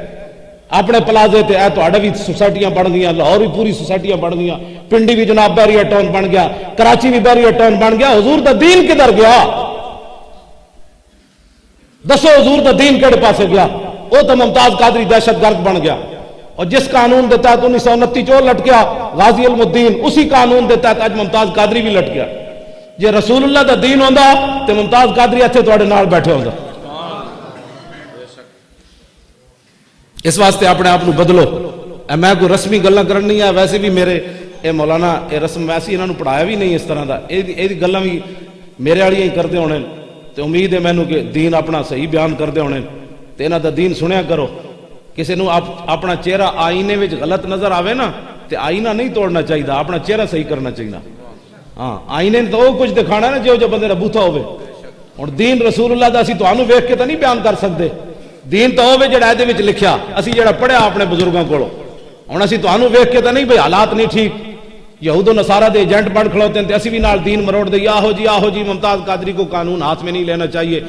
اپنے پلازے تے اے تہاڈے بھی سوسائٹیاں بن گئیاں لاہور بھی پوری سوسائٹیاں بن گئیاں پنڈی بھی جناب بیریا ٹاؤن بن گیا کراچی بھی بیریا ٹاؤن بن گیا حضور دا دین کدھر گیا دسو حضور دا دین کہڑے پاسے گیا وہ تو ممتاز قادری دہشت گرد بن گیا اور جس قانون دے تحت 1929 چور لٹ گیا غازی علم الدین اسی قانون دے تحت اج ممتاز قادری بھی لٹ گیا جے رسول اللہ دا دین ہوندا تے ممتاز قادری ایتھے تواڈے نال بیٹھے ہوندا اس واسطے اپنے آپ کو بدلو میں کوئی رسمی گلاں کرن نہیں ہے ویسے بھی میرے اے مولانا اے رسم ویسی انہاں نوں پڑھایا بھی نہیں اس طرح دا اے گلاں بھی میرے والیاں ہی کردے ہونے تے امید ہے مینوں کہ دین اپنا صحیح بیان کردے ہونے تے انہاں دا دین سنیا کرو کسی نو اپنا چہرہ آئینے وچ غلط نظر آوے نا تے آئینہ نہیں توڑنا چاہیے اپنا چہرہ صحیح کرنا چاہیے ہاں آئینے تو وہ کچھ دکھانا نا جو بندے دا بوتھا ہوئے اور دین رسول اللہ دا اسی تانوں ویکھ کے تو نہیں بیان کر سکتے دین تو ہوئے جڑا دے وچ لکھیا اسی جڑا پڑھیا اپنے بزرگاں کولوں ہن اسی تانوں ویکھ کے تو نہیں بھئی حالات نہیں ٹھیک یہود و نصارہ دے ایجنٹ بن کھڑوتے ہیں تے اسی بھی نال دین مروڑ دے آہو جی ممتاز قادری کو قانون ہاتھ میں نہیں لینا چاہیے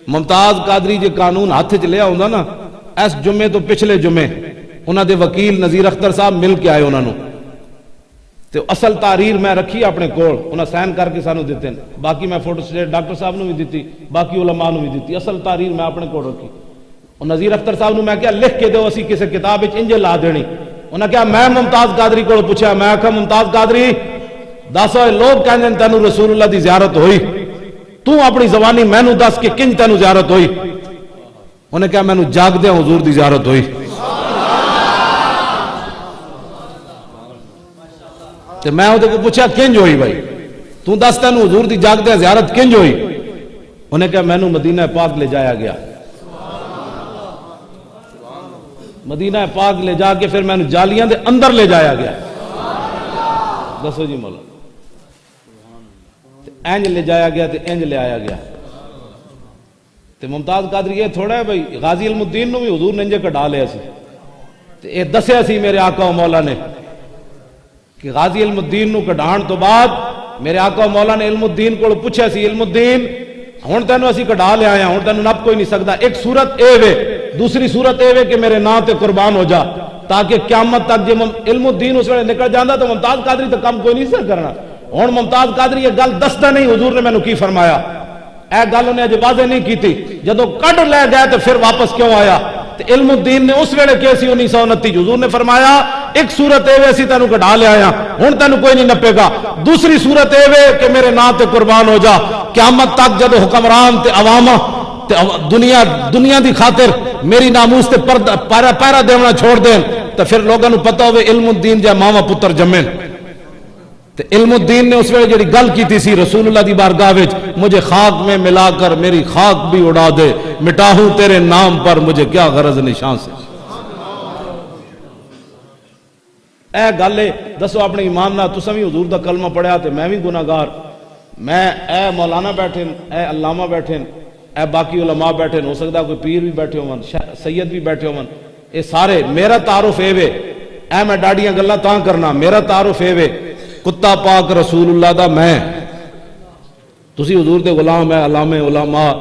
ممتاز قادری جے قانون ہاتھ وچ لیا ہوندا نا اس جمعے تو پچھلے جمعے انہاں دے وکیل نذیر اختر صاحب مل کے آئے انہاں نوں تے اصل تحریر میں رکھی اپنے کول انہاں سائن کر کے سانو دتے باقی میں فوٹو سٹیٹ ڈاکٹر صاحب نوں بھی دتی باقی علماء نوں بھی دتی اصل تحریر میں اپنے کول رکھی اور نذیر اختر صاحب نوں میں کہا لکھ کے دیو اسی کسی کتاب وچ انج لا دینی انہاں کہا میں ممتاز قادری کول پوچھا میں آکھا ممتاز قادری دس لوگ کہندے تینوں رسول اللہ دی زیارت ہوئی تو اپنی زبانی مینوں دس کہ کنج تینوں زیارت ہوئی انہیں کہا مینوں جاگ دیا حضور دی زیارت ہوئی تے میں وہ پوچھا کنج ہوئی بھائی تو دس تینوں حضور دی جاگ دیا زیارت کنج ہوئی انہیں کہا مینوں مدینہ پاک لے جایا گیا مدینہ پاک لے جا کے پھر میں جالیاں دے اندر لے جایا گیا دسو جی مولا اینج لے جایا گیا تے اینج لے آیا گیا تے ممتاز قادری یہ تھوڑا ہے بھائی غازی علم الدین نو بھی حضور نے انجے کٹا لیا سی تے اے دسیا سی میرے آقا و مولا نے کہ غازی علم الدین نو کٹان تو بعد میرے آقا و مولا نے علم الدین کو پوچھا سی علم الدین ہن تینوں اسی کٹا لے آیا ہن تینوں نپ کوئی نہیں سکدا ایک صورت اے وے دوسری صورت اے وے کہ میرے نام تے قربان ہو جا تاکہ قیامت تک جے علم الدین اس ویلے نکل جاندا تو ممتاز قادری تو کم کوئی نہیں سر کرنا ہن ممتاز قادری یہ گل دستا نہیں حضور نے مینوں کی فرمایا اے گل انہیں اج واضح نہیں کیتی جدو کڈ لے گئے تو پھر واپس کیوں آیا تے علم الدین نے اس ویلے کیسی 1929 حضور نے فرمایا ایک صورت اے وے اسی تینوں کٹا لے آیا ہن تینوں کوئی نہیں نپے گا دوسری صورت اے وے کہ میرے نام تے قربان ہو جا قیامت تک جدو حکمران تے عوام تے دنیا دی خاطر میری ناموس تے پیرا دیونا چھوڑ دین تو پھر لوگوں کو پتہ ہوئے علم الدین جا ماما پتر جمین تے علم الدین نے اس ویلے جڑی گل کی سی رسول اللہ دی بارگاہ وچ مجھے خاک میں ملا کر میری خاک بھی اڑا دے مٹاہوں تیرے نام پر مجھے کیا غرض نشان سے اے گل ہے دسو اپنے ایمان نال تساں بھی حضور دا کلمہ پڑھیا تے میں بھی گناہگار میں اے مولانا بیٹھے اے علامہ بیٹھے اے باقی علماء بیٹھے ہو سکتا کوئی پیر بھی بیٹھے ہون سید بھی بیٹھے ہون اے سارے میرا تعارف اے وے اے میں ڈاڈیاں گلاں تاں کرنا میرا تعارف اے وے کتا پاک رسول اللہ دا میں تسی حضور دے غلام ہے علامے علماء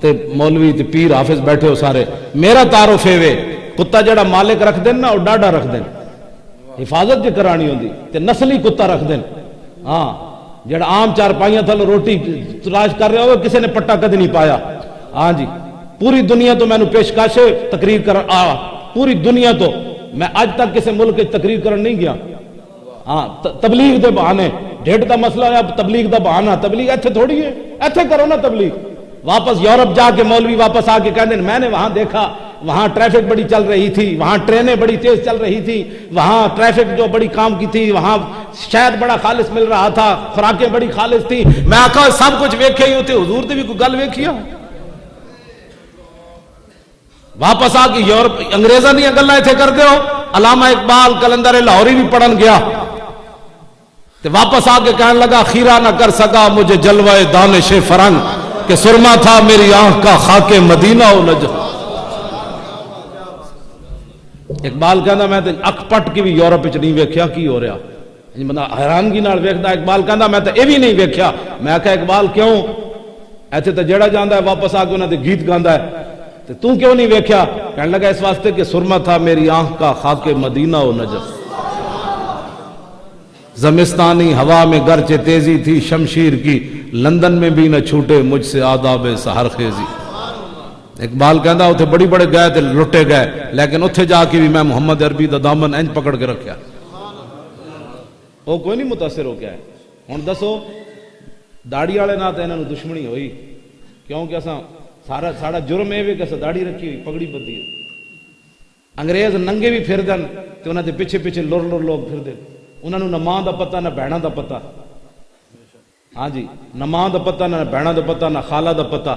تے مولوی تے پیر حافظ بیٹھے ہو سارے میرا تعارف اے وے کتا جڑا مالک رکھ دین نا او ڈاڈا رکھ دین حفاظت جے کرانی ہوندی تے نسلی کتا رکھ دین ہاں جڑا عام چار پائیاں تھل روٹی تلاش کر رہے ہو کسی نے پٹا کد نہیں پایا ہاں جی پوری دنیا تو میں نے پیشکش تقریر کر پوری دنیا تو میں اج تک کسی ملک تقریر کرن نہیں گیا ہاں تبلیغ دے بہانے ڈیڑھ دا مسئلہ ہے تبلیغ دا بہانہ تبلیغ ایتھے تھوڑی ہے ایتھے کرو نا تبلیغ واپس یورپ جا کے مولوی واپس آ کے کہتے ہیں میں نے وہاں دیکھا وہاں ٹریفک بڑی چل رہی تھی وہاں ٹرینیں بڑی تیز چل رہی تھی وہاں ٹریفک جو بڑی کام کی تھی وہاں شاید بڑا خالص مل رہا تھا خوراکیں بڑی خالص تھی میں آکھا سب کچھ ویکھے ہی ہوتے حضور دی بھی کوئی گل ویکھیا واپس آ کے یورپ انگریزاں دی گلاں ایتھے کردے ہو علامہ اقبال کلندر لاہوری بھی پڑھن گیا تے واپس آ کے کہنے لگا خیرہ نہ کر سکا مجھے جلوہ دانش فرنگ کہ سرما تھا میری آنکھ کا خاک مدینہ و نجف اقبال کہندا میں تے اک پٹ کی بھی یورپ وچ نہیں ویکھیا کی ہو رہا بندہ حیرانگی نال ویکھدا اقبال کہندا میں تے اے وی نہیں ویکھیا میں کہا اقبال کیوں ایتھے تے جڑا جاندا ہے واپس آ کے انہاں دے گیت گاندا ہے تے تو کیوں نہیں ویکھیا کہنے لگا اس واسطے کہ سرما تھا میری آنکھ کا خاک مدینہ و نجف زمستانی ہوا میں گرچہ تیزی تھی شمشیر کی لندن میں بھی نہ چھوٹے مجھ سے آداب سحر خیزی اقبال کہندا اوتھے بڑی بڑے گئے تے لٹے گئے لیکن اوتھے جا کے بھی میں محمد عربی دا دامن انج پکڑ کے رکھیا وہ کوئی نہیں متاثر ہو گیا ہے ہن دسو داڑھی والے نال تے انہاں نوں دشمنی ہوئی کیونکہ اساں ساڑا جرم اے وے کہ اساں داڑھی رکھی ہوئی پگڑی بدی انگریز ننگے بھی پھر دن تے انہاں دے پیچھے پیچھے لر لر لوگ پھر دے انہاں نوں نہ ماں دا پتہ نہ بہناں دا پتہ ہاں جی نہ ماں دا پتہ نہ بہناں دا پتہ نہ خالہ دا پتہ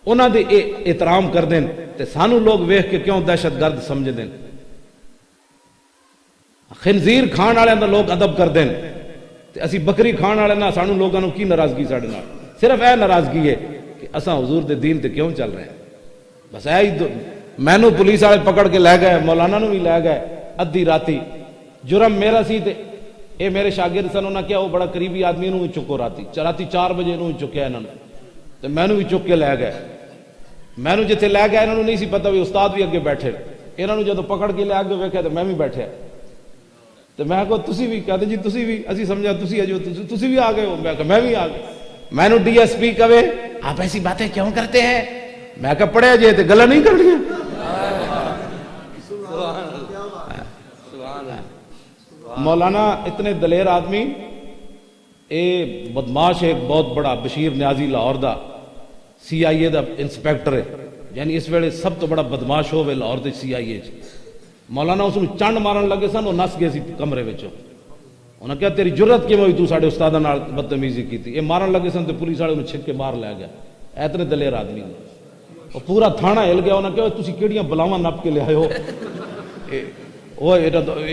انہاں دے احترام کر دین تے سانو لوگ ویکھ کے کیوں دہشت گرد سمجھ دین خنزیر کھان والے دا لوگ ادب کر دین تے اسی بکری کھان والے نہ سانو لوگاں نوں کی ناراضگی ساڈے نال صرف اے ناراضگی ہے کہ اساں حضور دے دین تے کیوں چل رہے ہیں بس اے مینوں پولیس والے پکڑ کے لے گئے مولانا نوں بھی لے گئے ادھی راتی جرم میرا سی تے اے میرے شاگرد سن انہاں کیا وہ بڑا قریبی آدمی انہوں بھی چکو راتی 4 بجے انہوں چکیا انہوں نے تے میں بھی چک کے لے گئے میں جتھے لے گئے انہوں نہیں سی پتا بھی استاد بھی اگے بیٹھے انہوں نے جدو پکڑ کے لے اگے ویکھیا تے میں بھی بیٹھے تے میں کہا تسی بھی کہتے جی تسی بھی اسی سمجھا تسی اجو تسی بھی آ گئے ہو میں کہا میں بھی آ گیا میں نے ڈی ایس پی کہے آپ ایسی باتیں کیوں کرتے ہیں میں کہا پڑھے جے تے گلا نہیں کرنی مولانا اتنے دلیر آدمی اے بدماش ایک بہت بڑا بشیر نیازی لاہور دا سی آئی اے دا انسپیکٹر ہے یعنی اس ویلے سب تو بڑا بدماش ہوئے لاہور دے سی آئی اے مولانا اس میں چنڈ مارن لگے سن وہ نس گئے سی کمرے وچوں انہاں کہا تیری جرت کیوں ہوئی تو ساڈے استاداں نال بدتمیزی کیتی یہ مارن لگے سن تے پولیس والے انہوں چھک کے مار لے گیا اتنے دلیر آدمی وہ پورا تھانہ ہل گیا انہاں کہا تسی کیڑیاں بلاواں نپ کے لے آئے ہو وہ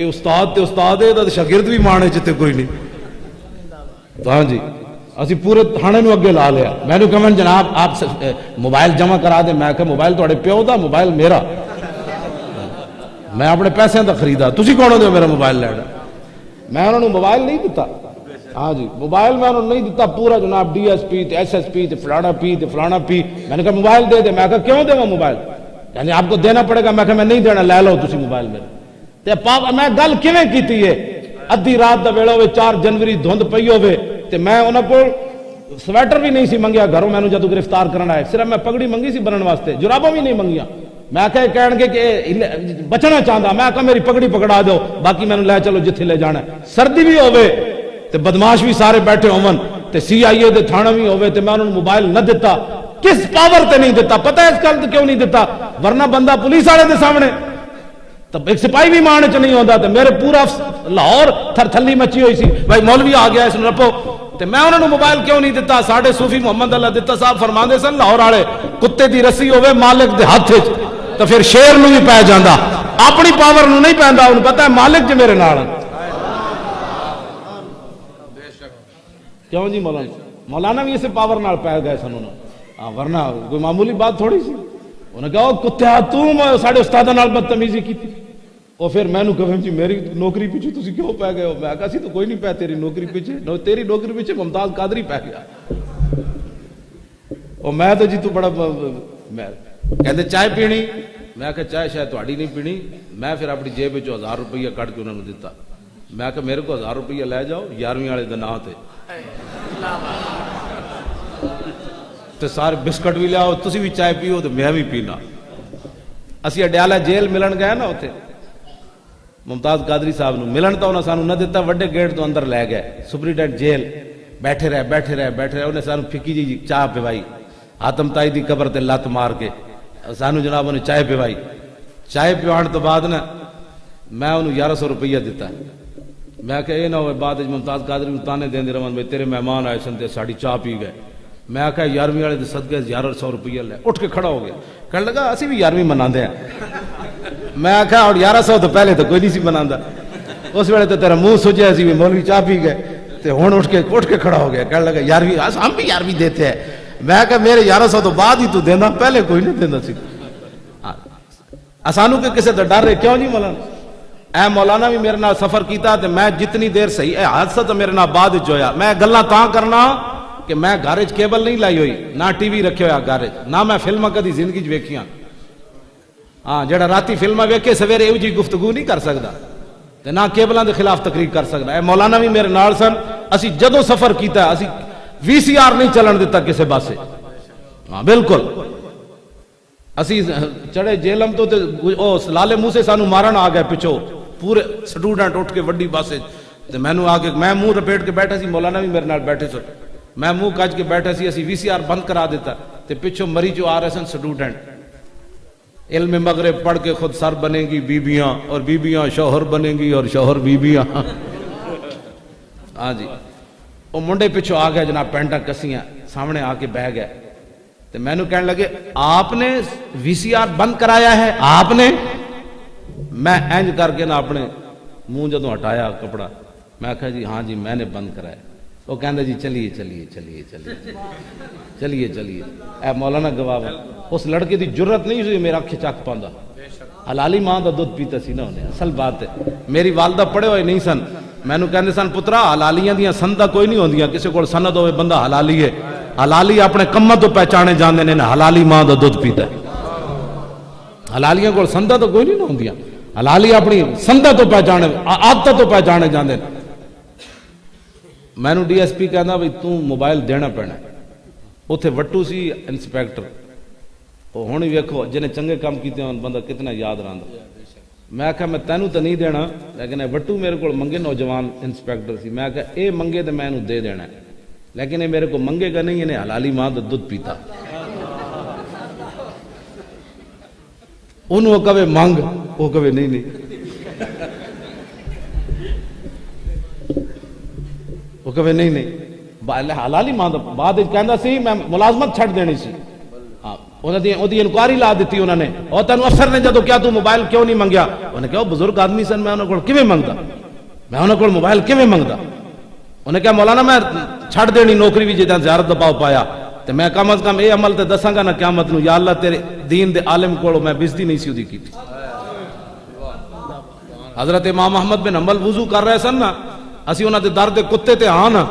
استاد تے استاد ہے تے شاگرد بھی مانے چتے کوئی نہیں ہاں جی اسی پورے تھانے نو اگے لا لیا میں نے کہا جناب آپ موبائل جمع کرا دیں میں کہا موبائل تواڈے پیو دا موبائل میرا میں اپنے پیسے دا خریدا تسی کون ہو میرا موبائل لینا میں انہوں نے موبائل نہیں دیتا ہاں جی موبائل میں انہوں نے نہیں دیتا پورا جناب ڈی ایس پی تے ایس ایس پی تے فلانا پی تے فلانا پی میں نے کہا موبائل دے دے میں کہا کیوں دے وہ موبائل یعنی آپ کو دینا پڑے گا میں کہا میں نہیں دینا لے لو تسی موبائل میرے تے پاپ میں گل کیویں کیتی ہے ادھی رات دا ویلا ہوئے 4 جنوری دھند پئی ہوئے تے میں انہاں کول سویٹر بھی نہیں سی منگیا گھروں میں جدو گرفتار کرنا ہے صرف میں پگڑی منگی سی بنن واسطے جراباں بھی نہیں منگیا میں کہن گے کہ بچنا چاہتا میں کہا میری پگڑی پکڑا دو باقی میں لے چلو جتھے لے جانا ہے سردی بھی ہوئے تے بدماش بھی سارے بیٹھے ہون تے سی آئی اے دے تھانہ بھی ہوئے تے میں انہوں نے موبائل نہ دیتا کس پاور تے نہیں دیتا پتہ ہے اس کل تے کیوں نہیں دیتا ورنہ بندہ پولیس والے دے سامنے تب ایک سپاہی بھی مانے چ نہیں ہوتا تے میرے پورا لاہور تھر تھلی مچی ہوئی سی بھائی مولوی آ گیا اس نے رپو تے میں انہوں نے موبائل کیوں نہیں دیتا ساڑھے صوفی محمد اللہ دیتا صاحب فرماندے سن لاہور والے کتے دی رسی ہوئے مالک دے ہاتھ وچ تو پھر شیر نو بھی پی جاندا اپنی پاور نو نہیں پیندا انہوں پتہ ہے مالک جو میرے نال کیوں جی مولانا بھی اسے پاور نال پی گئے سن انہوں ہاں ورنہ کوئی معمولی بات تھوڑی سی. انہیں کہا کتیا تو ساڈے استاد نال بدتمیزی کی. اور پھر میں کہا جی میری نوکری پیچھے تسی کیوں پی گئے ہو؟ میں کہا سی تو کوئی نہیں پیا تیری نوکری پیچھے. تیری نوکری پیچھے ممتاز قادری پی گیا. اور میں تو جی تو بڑا کہتے چائے پینی. میں کہا چائے شاید تہاڈی نہیں پینی. میں پھر اپنی جیب 1000 روپیہ کٹ کے انہوں نے دیتا. میں کہا میرے کو 1000 روپیہ لے جاؤ 11ویں والے دن آتے تو سارے بسکٹ بھی لیاؤ, تسی بھی چائے پیو تو میں بھی پینا. اسی اڈیالہ جیل ملن گئے نا اتنے ممتاز قادری صاحب نو ملن تو انہوں نے سانو نہ دیتا, وڈے گیٹ تو اندر لے گئے سپرنٹینڈنٹ جیل. بیٹھے رہے انہیں سانو پھکی جی چاہ پوائی, آتم تائی دی قبر تے لت مار کے سانو جناب انہیں چائے پوائی. چائے پیوان تو بعد نا میں انہوں 1100 روپیہ دیتا. میں کہ یہ نہ ہوئے بعد ممتاز قادری نو تانے دین دی رہن بھائی تیرے مہمان آئے سن تے ساڑی چاہ پی گئے. میں کہا 11ویں والے دے صدقے 1100 روپیہ لے. اٹھ کے کھڑا ہو گیا, کہنے لگا اسی بھی 11ویں مناندے ہیں. میں کہا اور 1100 تو پہلے تو کوئی نہیں سی مناندا, اس ویلے تو تیرا منہ سجیا سی بھی مولوی چاہ پی گئے تے ہن اٹھ کے کھڑا ہو گیا. کہنے لگا 11ویں ہم بھی 11ویں دیتے ہیں. میں کہا میرے 1100 تو بعد ہی تو دینا, پہلے کوئی نہیں دینا سی. اسانو کہ کسے تے ڈر رہے کیوں نہیں مولانا؟ اے مولانا بھی میرے نال سفر کیتا تے میں جتنی دیر صحیح اے حادثہ تو میرے نال بعد وچ ہویا. میں گلاں تاں کرنا کہ میں گھر وچ کیبل نہیں لائی ہوئی, نہ ٹی وی رکھے ہویا گھر وچ, نہ میں فلماں کدی زندگی وچ ویکھیاں. ہاں جڑا راتی فلماں ویکھے سویرے ایو جی گفتگو نہیں کر سکدا تے نہ کیبلاں دے خلاف تقریر کر سکدا. اے مولانا بھی میرے نال سن. اسی جدوں سفر کیتا اسی VCR نہیں چلن دیتا کسے پاسے. ہاں بالکل اسی چڑھے جیلم تو تے او لالے منہ سے سانو مارن آ گئے پچھو پورے سٹوڈنٹ اٹھ کے وڈی باسے تے مینوں آ کے میں منہ رپیٹ کے بیٹھا سی, مولانا بھی میرے نال بیٹھے سن. میں منہ کج کے بیٹھا سی, اسی VCR بند کرا دیتا تے پچھو مری جو آ رہے سن سٹوڈنٹ. علم مغرب پڑھ کے خود سر بنے گی بیبیاں اور بیبیاں شوہر بنے گی اور شوہر بیبیاں. ہاں جی وہ منڈے پچھو آ گئے جناب, پینٹاں کسیاں سامنے آ کے بہ گئے. تو میں نو کہنے لگے آپ نے VCR بند کرایا ہے آپ نے؟ میں اینج کر کے نا اپنے منہ جدوں ہٹایا کپڑا, میں کہا جی ہاں جی میں نے بند کرایا. وہ کہندا جی چلیے. اے مولانا گواہ اس لڑکے دی جرت نہیں ہوئی میرا اکھ چک پاندا. حلالی ماں دا دودھ پیتا سی نا انہیں. اصل بات ہے میری والدہ پڑھے ہوئے نہیں سن. مینوں کہندے سن پترا حلالیاں دیاں سندا کوئی نہیں ہوندیاں, کسے کول سند ہوئے بندہ حلالی ہے. حلالی اپنے کماں تو پہچانے جاندے نے, حلالی ماں دا دودھ پیتا ہے. حلالیاں کول سندا تو کوئی نہیں ہوندیاں, حلالی اپنی سندا تو پہچانے عادت تو پہچانے جاندے. مینوں DSP کہندا بھئی تو موبائل دینا پینا. اوتھے وٹو سی انسپیکٹر, وہ ہن ویکھو جنے چنگے کام کیتے ہون بندہ کتنا یاد رہندا. میں کہا میں تینوں تو نہیں دینا, لیکن وٹو میرے کو منگے نوجوان انسپیکٹر سی. میں کہا اے منگے تو میں دے دینا ہے, لیکن یہ میرے کو منگے گا نہیں, انہیں حلالی ماں دا دودھ پیتا. انہوں کہے مانگ, وہ کہے نہیں. وہ کہے نہیں حلالی ماں دا. بعد کہندا سی میں ملازمت چھڈ دینی سی. انہوں دی انکوائری لا دیتی انہوں نے. اور تینوں افسر نے جدو کیا تو موبائل کیوں نہیں منگیا؟ انہوں نے کہا بزرگ آدمی سن, میں انہوں کو کیویں منگدا, میں انہوں کو موبائل کیویں منگدا. انہوں نے کہا مولانا میں چھڑ دینی نوکری بھی جداں زیارت دا پاؤ پایا تے میں کم از کم اے عمل تے دساں گا نا قیامت نو, یا اللہ تیرے دین دے عالم کولو میں بزدی نہیں سی دی کیتی. حضرت امام احمد بن حنبل وضو کر رہے سن نا, اسی انہاں دے در دے کتے تے ہاں نا.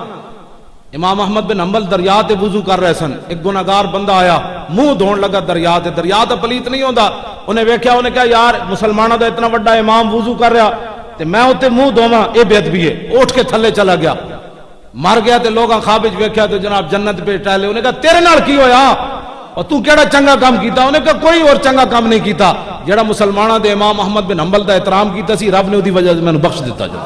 امام احمد بن حنبل دریا تے وضو کر رہے سن. ایک گناہگار بندہ آیا منہ دھون لگا دریا تے. دریا تے پلیت نہیں ہوندا. انہیں ویکھیا, انہیں کہا یار مسلماناں دا اتنا بڑا امام وضو کر رہا تے میں اوتے منہ دھواں, اے بے ادبی ہے. اٹھ کے تھلے چلا گیا, مر گیا. تے لوگاں خواب وچ ویکھیا تے جناب جنت پہ ٹہلے. انہیں کہا تیرے نال کی ہویا اور تو کیڑا چنگا کام کیتا؟ انہیں کہا کوئی اور چنگا کام نہیں کیتا. جڑا مسلماناں دے امام احمد بن حنبل دا احترام کیتا سی, رب نے اودی وجہ سے مینوں بخش دتا. جو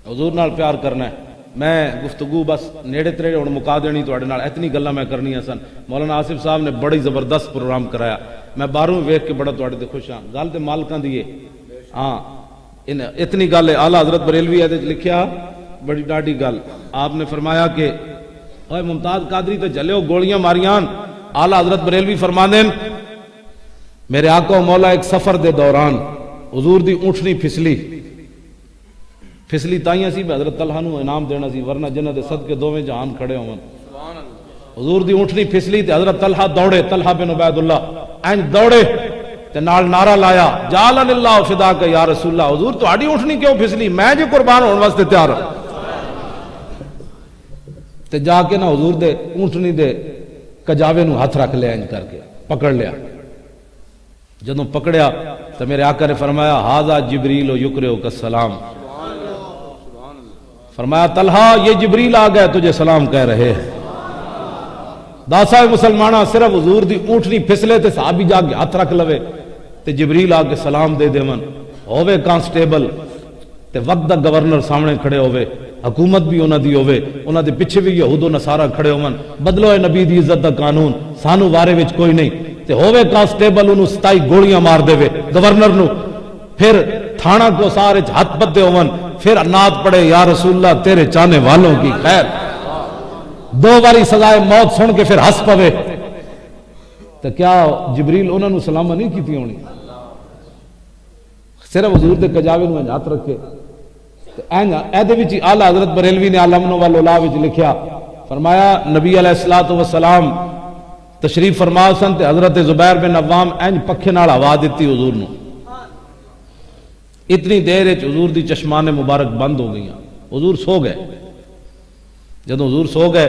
حضور نال پیار کرنا ہے. میں گفتگو بس نیڑے تریڑے ہن مکا دینی تواڈے نال, اتنی گلاں میں کرنیاں سن. مولانا آصف صاحب نے بڑی زبردست پروگرام کرایا. میں باہروں ویکھ کے بڑا تواڈے تے خوش ہاں. گل تے مالکاں دی ہے. ہاں اتنی گل ہے. اعلی حضرت بریلوی ہے لکھیا بڑی ڈاڈی گل. آپ نے فرمایا کہ اوے ممتاز قادری تے جلے گولیاں ماریاں. اعلی حضرت بریلوی فرماندے میرے آقا و مولا ایک سفر دے دوران حضور دی اونٹنی پھسلی, پھسلی تائیاں سی میں حضرت طلحہ نو انعام دینا سی، ورنہ جنہ دے صدقے دوویں جہان کھڑے ہون۔ حضور دی اونٹنی پھسلی تے حضرت طلحہ دوڑے، طلحہ بن عبید اللہ اینج دوڑے تے نال نعرہ لایا جعلنی اللہ فداک یا رسول اللہ، حضور تہاڈی اونٹنی کیوں پھسلی؟ میں جو قربان ہون واسطے تیار ہوں۔ تے جا کے نا حضور دے اونٹنی دے کجاوے نو ہاتھ رکھ لیا، اینج کر کے پکڑ لیا۔ جدوں پکڑیا تو میرے آقا نے فرمایا ھذا جبریل یقرئک السلام، فرمایا طلحہ یہ جبریل آ گئے تجھے سلام کہہ رہے ہیں۔ داسا مسلمانہ صرف حضور دی اونٹنی پھسلے تے صحابی جا کے ہاتھ رکھ لوے تے جبریل آ کے سلام دے دیون، ہووے کانسٹیبل تے وقت دا گورنر سامنے کھڑے ہوئے، حکومت بھی انہاں دی ہوئے، انہاں دے پیچھے بھی یہود و نصارہ کھڑے ہون، بدلو اے نبی دی عزت دا قانون، سانو وارے وچ کوئی نہیں، تے ہووے کانسٹیبل انہوں 27 گولیاں مار دے وے گورنر نو، پھر تھانہ کو سارے ہاتھ بدے ہون، پھر نعت پڑھے یا رسول اللہ تیرے چاہنے والوں کی خیر، 2 باری سزائے موت سن کے پھر ہس پوے، تو کیا جبریل انہوں نے سلامہ نہیں کیتی ہونی؟ صرف حضور دے کجاوے نو ہاتھ رکھے۔ ایدے وچ اعلی حضرت بریلوی نے علمنو والاولا وچ لکھیا، فرمایا نبی علیہ الصلوۃ والسلام تشریف فرما سن تے حضرت زبیر بن عوام اینج پکھے نال ہوا دتی حضور نو، اتنی دیر وچ حضور دی چشمان مبارک بند ہو گئیاں، حضور سو گئے۔ جدوں حضور سو گئے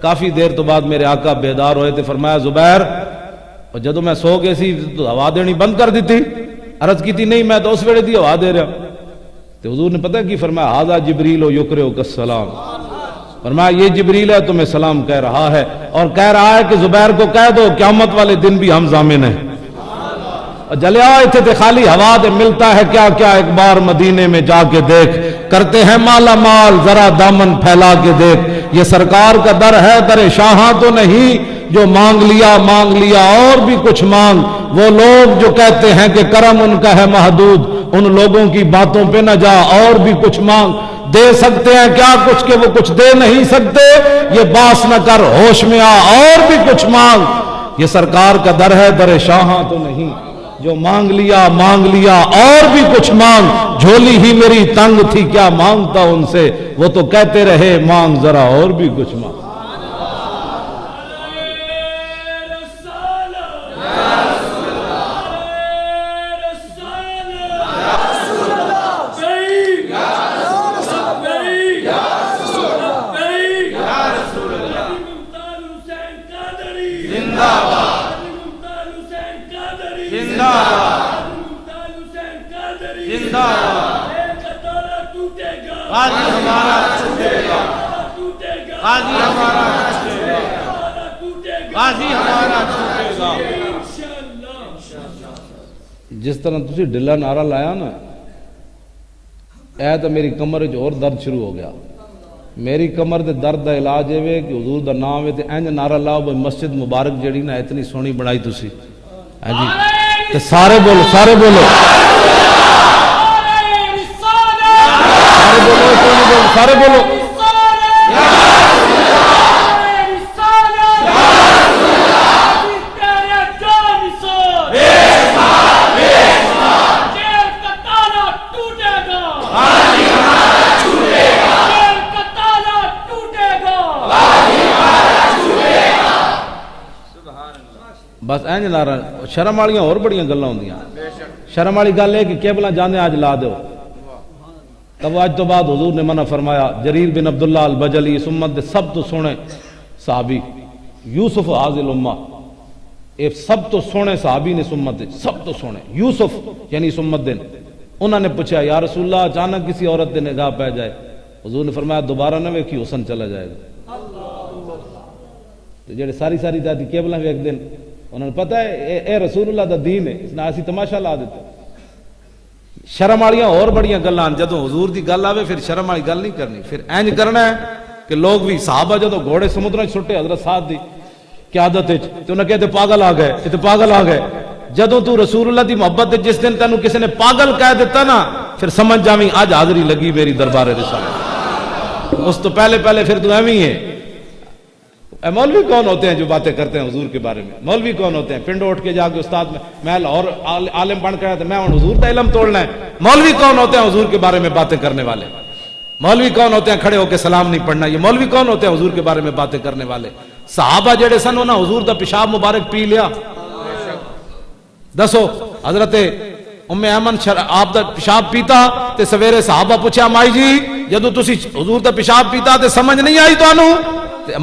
کافی دیر تو بعد میرے آقا بیدار ہوئے تے فرمایا زبیر، اور جدوں میں سو گئے سی تو ہوا دینی بند کر دیتی؟ عرض کی تھی نہیں میں تو اس ویلے دی ہوا دے رہا۔ تو حضور نے پتہ کی فرمایا ھذا جبریل یقرئک السلام، فرمایا یہ جبریل ہے تمہیں سلام کہہ رہا ہے، اور کہہ رہا ہے کہ زبیر کو کہہ دو قیامت والے دن بھی ہم ضامن ہیں۔ جلیا اتنے تے خالی ہوا دے ملتا ہے کیا کیا، ایک بار مدینے میں جا کے دیکھ، کرتے ہیں مالا مال ذرا دامن پھیلا کے دیکھ، یہ سرکار کا در ہے در شاہاں تو نہیں، جو مانگ لیا اور بھی کچھ مانگ، وہ لوگ جو کہتے ہیں کہ کرم ان کا ہے محدود، ان لوگوں کی باتوں پہ نہ جا اور بھی کچھ مانگ، دے سکتے ہیں کیا کچھ کہ وہ کچھ دے نہیں سکتے، یہ باس نہ کر ہوش میں آ اور بھی کچھ مانگ، یہ سرکار کا در ہے در شاہاں تو نہیں، جو مانگ لیا اور بھی کچھ مانگ، جھولی ہی میری تنگ تھی کیا مانگتا ان سے، وہ تو کہتے رہے مانگ ذرا اور بھی کچھ مانگ۔ جس طرح تسی ڈلا نعرہ لایا نا، اے تو میری کمر وچ اور درد شروع ہو گیا، میری کمر دے درد دا علاج ہے کہ حضور دا نام ہے تے انج نعرہ لاؤ بھئی مسجد مبارک جڑی نا اتنی سونی بنائی تسی، ہاں جی تے سارے بولو سارے بولو سارے بولو بس اینج نعرہ۔ شرم والیاں اور بڑیاں گلاں ہوندیاں، شرم والی گل ہے کہ کیبلا جانے آج لا دو، تب آج تو بعد حضور نے منع فرمایا۔ جریر بن عبداللہ البجلی اس امت دے سب تو سونے صحابی، یوسف حاضل امہ، اے سب تو سونے صحابی نے اس امت دے، سب تو سونے یوسف یعنی اس امت دے، انہوں نے پوچھا یا رسول اللہ اچانک کسی عورت دے نگاہ پہ جائے، حضور نے فرمایا دوبارہ نہ ویکھی حسن چلا جائے گا۔ تو جڑے ساری ساری دادی کیبلا ویک دین انہوں نے پتہ ہے اے رسول اللہ دا دین ہے، اس نے ایسی تماشا لا دیتا۔ شرم والیاں اور بڑیاں گلاں، جدوں حضور دی گل آوے پھر شرم والی گل نہیں کرنی، پھر اینج کرنا ہے کہ لوگ بھی صحابہ جدوں گھوڑے سمندر وچ سٹے حضرت سعد دی قیادت وچ تے انہاں کہتے پاگل آ گئے، تے پاگل آ گئے۔ جدوں تو رسول اللہ دی محبت دے جس دن تینوں کسی نے پاگل کہہ دیتا نا، پھر سمجھ جاویں اج حاضری لگی میری دربار رسالت۔ اس تو پہلے پھر تو ایویں ہے۔ مولوی کون ہوتے ہیں جو باتیں کرتے ہیں حضور کے بارے میں؟ مولوی کون ہوتے ہیں پنڈوں اٹھ کے جا کے استاد میں لاہور عالم بن کر میں حضور کا علم توڑنا ہے؟ مولوی کون ہوتے ہیں حضور کے بارے میں باتیں کرنے والے؟ مولوی کون ہوتے ہیں کھڑے ہو کے سلام نہیں پڑھنا؟ یہ مولوی کون ہوتے ہیں حضور کے بارے میں باتیں کرنے والے؟ صحابہ جڑے سن انہاں حضور دا پیشاب مبارک پی لیا؟ دسو حضرت ام ایمن آپ دا پیشاب پیتا تے سویرے صحابہ پوچھا مائی جی جدو تسی حضور دا پیشاب پیتا تے سمجھ نہیں آئی تانوں؟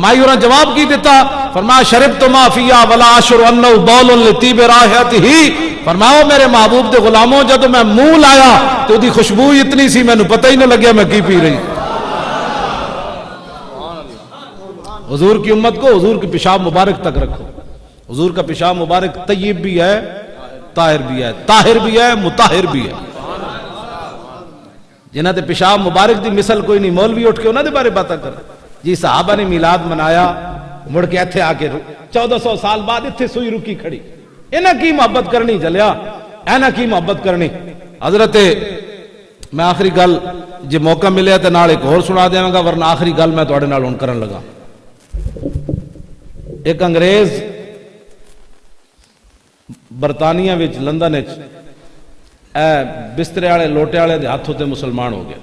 مائی ہوراں جواب کی دیتا؟ فرمایا شربت ما فیا ولا اشعر انه بول لطیب رائحتہ، فرمایا میرے محبوب دے غلاموں جدو میں منہ لایا تو دی خوشبو اتنی سی مینوں پتہ ہی نہ لگیا میں کی پی رہی۔ حضور کی امت کو حضور کے پیشاب مبارک تک رکھو۔ حضور کا پیشاب مبارک طیب بھی ہے، طاہر بھی ہے، طاہر بھی ہے، مطہر بھی ہے۔ جنہ دے پیشاب مبارک دی مثل کوئی نہیں، مولوی اٹھ کے انہاں دے بارے باتاں کر جی صحابہ نے میلاد منایا، مڑ کے ایتھے آ کے 1400 سال بعد اتھے سوئی رکی کھڑی، انہاں کی محبت کرنی جلیا، انہاں کی محبت کرنی۔ حضرت میں آخری گل جے موقع ملیا تے نال ایک اور سنا دیاں گا، ورنہ آخری گل میں تواڈے نال ہن کرن لگا۔ ایک انگریز برطانیہ وچ لندن وچ بسترے والے لوٹے والے دے ہاتھوں تے مسلمان ہو گیا۔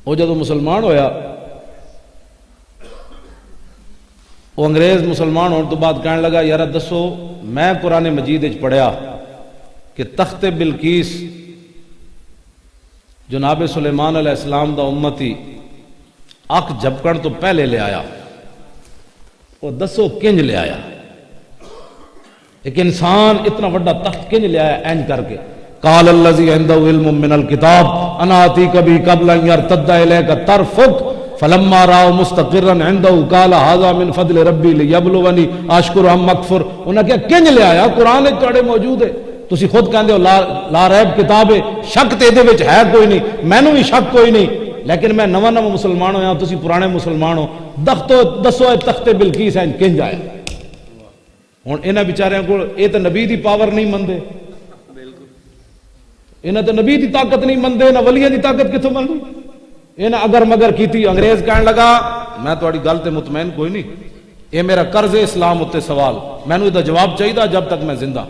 وہ جدو مسلمان ہویا، وہ انگریز مسلمان ہونے تو بعد کہنے لگا یار دسو میں قرآن مجید وچ پڑھیا کہ تخت بلقیس جناب سلیمان علیہ السلام دا امتی اک جھپکن تو پہلے لے آیا، وہ دسو کنج لے آیا؟ ایک انسان اتنا بڑا تخت کنج لے آیا اینج کر کے؟ قال الذی عنده علم من الكتاب انا آتیک به قبل ان يرتد الیک طرفک فلما رأوا مستقرا عنده قال هذا من فضل ربی لیبلونی اشکر ام اکفر۔ انہاں کیا کنج لے آیا؟ قرآن تواڈے موجود ہے، تسی خود کہندے ہو لا ریب کتاب ہے، شک تے دے وچ ہے کوئی نہیں، مینوں بھی شک کوئی نہیں، لیکن میں نواں مسلمان ہویا، تسی پرانے مسلمان ہو، دسو تخت بلقیس ہے کنج آیا؟ ہن انہاں بیچاریاں کول اے تے نبی دی پاور نہیں مندے، انہاں تے نبی دی طاقت نہیں مندے، نہ ولیاں دی طاقت کتھوں مندے؟ انہاں اگر مگر کیتی۔ انگریز کہنے لگا میں تہاڈی گل تے مطمئن کوئی نہیں، اے میرا قرض اسلام اتے سوال، مینوں دا جواب چاہیے جب تک میں زندہ۔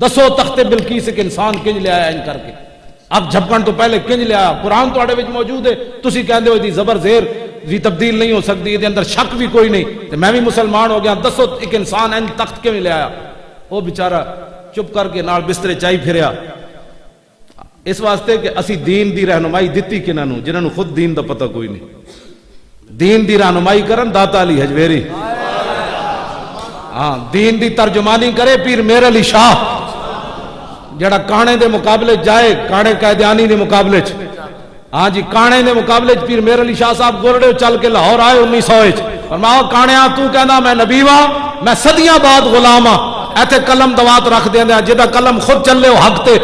دسو تخت بلقیس ایک انسان کنج لے آیا ان کر کے؟ اب جھپکن تو پہلے کنج لے آیا؟ قرآن تہاڈے وچ موجود ہے، تسی کہندے ہو دی زبر زیر بھی تبدیل نہیں ہو سکتی، دے اندر شک بھی کوئی نہیں، تے میں بھی مسلمان ہو گیا، دسو ایک انسان این تخت کیوں لے آیا؟ وہ بیچارہ چپ کر کے نال بسترے چائی پھریا، اس واسطے کہ اسی دین دی رہنمائی دتی کنہاں نوں جنہاں نوں خود دین دا پتہ کوئی نہیں۔ دین دی رہنمائی کرن داتا علی حجویری، ہاں دین دی ترجمانی کرے پیر میر علی شاہ، جڑا کانے دے مقابلے جائے، کانے قائدیانی دے مقابلے چ، ہاں جی کانے دے مقابلے چ پیر میر علی شاہ صاحب گولڑے چل کے لاہور آئے 1900 چ، فرمایا کانیاں تو کہندا میں نبی واں، میں صدیاں بعد غلام ہاں، ایتھے قلم دوات رکھ دیندے جہاں قلم خود چلے وہ حق تے،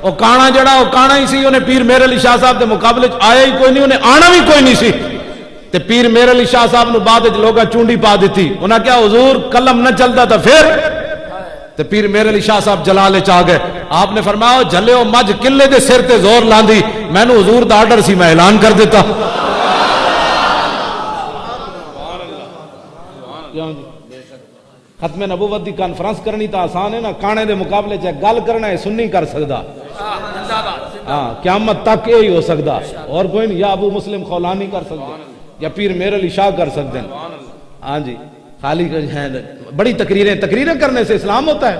وہ کانا جڑا وہ کانا ہی سی، انہیں پیر میر علی شاہ صاحب دے مقابلے آیا ہی کوئی نہیں، انہیں آنا بھی کوئی نہیں سی، تے پیر میر علی شاہ صاحب نے بعد لوگا چونڈی پا دیتی، انہاں کیا حضور قلم نہ چلتا تھا پھر؟ تے پیر میر علی شاہ صاحب جلالے چاہ گئے، آپ نے فرمایا جھلے ہو مجھ کلے دے سر تے زور لاندی، میں نے حضور دا آرڈر سی میں اعلان کر دیتا۔ ختم نبوت دی کانفرنس کرنی تا آسان ہے نا، کانے دے مقابلے چاہے گل کرنا ہے سنی کر سکدا، ہاں قیامت تک یہی ہو سکدا، اور کوئی نہیں، یا ابو مسلم خولانی کر سکتے یا پیر میر علی شاہ کر سکتے ہیں، ہاں جی خالی بڑی تقریریں کرنے سے اسلام ہوتا ہے؟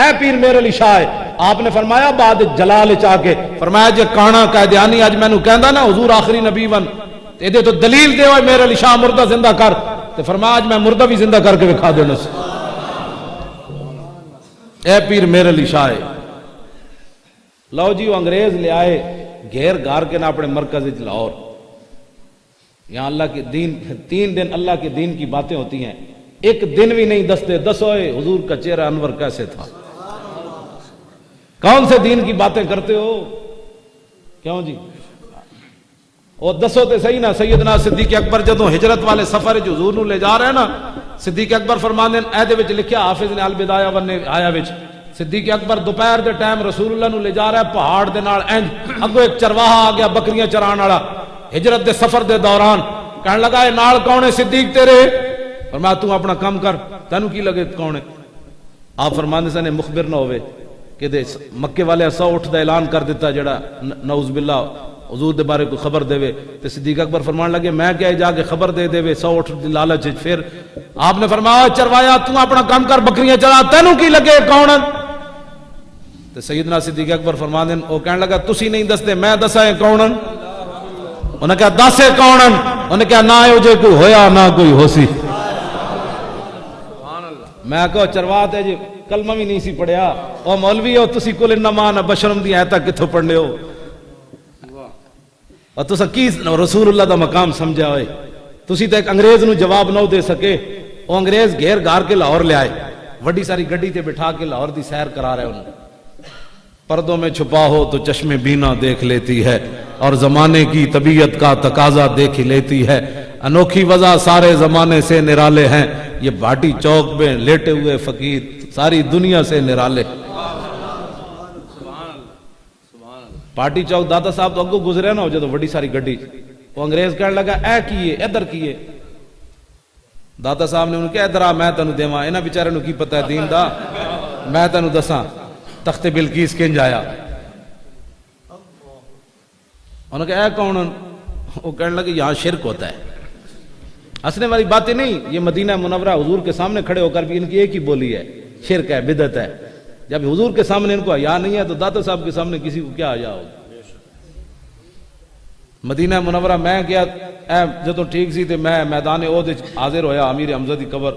اے پیر میر علی شاہ ہے، آپ نے فرمایا بعد جلال چاہ کے فرمایا جے کانا قائدیانی اج مینوں کہندا نا حضور آخری نبی ون تے دے تو دلیل دے ہوئے میر علی شاہ مردہ زندہ کر، تے فرمایا اج میں مردہ بھی زندہ کر کے دکھا دینا سی۔ اے پیر میر علی شاہ ہے، لو جی وہ انگریز لے آئے گھیر گار کے نہ اپنے مرکز لاہور، یہاں اللہ کے دین 3 دن اللہ کے دین کی باتیں ہوتی ہیں، ایک دن بھی نہیں دستے، دسوئے حضور کا چہرہ انور کیسے تھا، کون سے دین کی باتیں کرتے ہو؟ کیوں جی اور دسو تے صحیح نا، سیدنا صدیق اکبر جدوں ہجرت والے سفر جو حضور نو لے جا رہے ہیں نا، صدیق اکبر فرماندے اے دے وچ لکھیا حافظ نے البدایہ ون آیا وچ، صدیق اکبر دوپہر دے ٹائم رسول اللہ نو لے جا رہا ہے پہاڑ دے نال، اگوں ایک چرواہا آ گیا بکریاں چران والا، ہجرت دے سفر دے دوران کہنے لگا اے نال کون ہے صدیق تیرے؟ فرمایا تو اپنا کام کر، تینوں کی لگے کون ہے؟ آپ فرماندے سن مخبر نہ ہوئے کہ کہ مکے والے 100 اٹھ دا اعلان کر دیتا جڑا نعوذ باللہ حضور دے بارے کوئی خبر دے تے صدیق اکبر فرمان لگے میں کیا جا کے خبر دے 100 اٹھ دی لالچ. پھر آپ نے فرمایا چروایا تو اپنا کام کر بکریاں چلا تینوں کی لگے کون؟ تے سیدنا صدیق اکبر فرما دین او کہنے لگا تسی نہیں دستے میں دسا ہے کون؟ انہیں کہا دس ہے کون؟ انہیں کہا نہ ہو جے کوئی ہویا نہ کوئی ہو سی. میں کہو چرواتے جی کلمہ بھی نہیں سی پڑھیا او مولوی ہو تسی کل انما انا بشرم دی آیتاں کتھوں پڑھنے ہو اور تسا کی رسول اللہ دا مقام سمجھا ہوئے. تسی تے ایک انگریز نو جواب نہ دے سکے. او انگریز گھیر گار کے لاہور لے آئے وڈی ساری گڈی تے بٹھا کے لاہور دی سیر کرا رہے انہوں. پردوں میں چھپا ہو تو چشم بینا دیکھ لیتی ہے اور زمانے کی طبیعت کا تقاضا دیکھ لیتی ہے. انوکھی وضع سارے زمانے سے نرالے ہیں یہ بھاٹی چوک میں لیٹے ہوئے فقیر ساری دنیا سے نرالے. پارٹی چوک داتا صاحب تو اگو گزرے نا ہو جدو وڈی ساری گڈی وہ انگریز کہنے لگا اے کیے ادھر کیے. داتا صاحب نے انہوں نے کہا ادھر آ میں تینوں دیواں انہاں بیچارے نو کی پتہ ہے دین دا میں تینوں دساں تخت بلقیس کنج آیا. انہوں نے کہا اے کون؟ وہ کہنے لگے یہاں شرک ہوتا ہے. ہنسنے والی باتیں نہیں یہ مدینہ منورہ حضور کے سامنے کھڑے ہو کر بھی ان کی ایک ہی بولی ہے شرک ہے بدعت ہے. جب حضور کے سامنے ان کو حیا نہیں ہے تو داتا صاحب کے سامنے کسی کو کیا حیا ہوگا. مدینہ منورہ میں گیا جدو ٹھیک سی تے میں میدان عہد حاضر ہویا امیر حمزہ دی قبر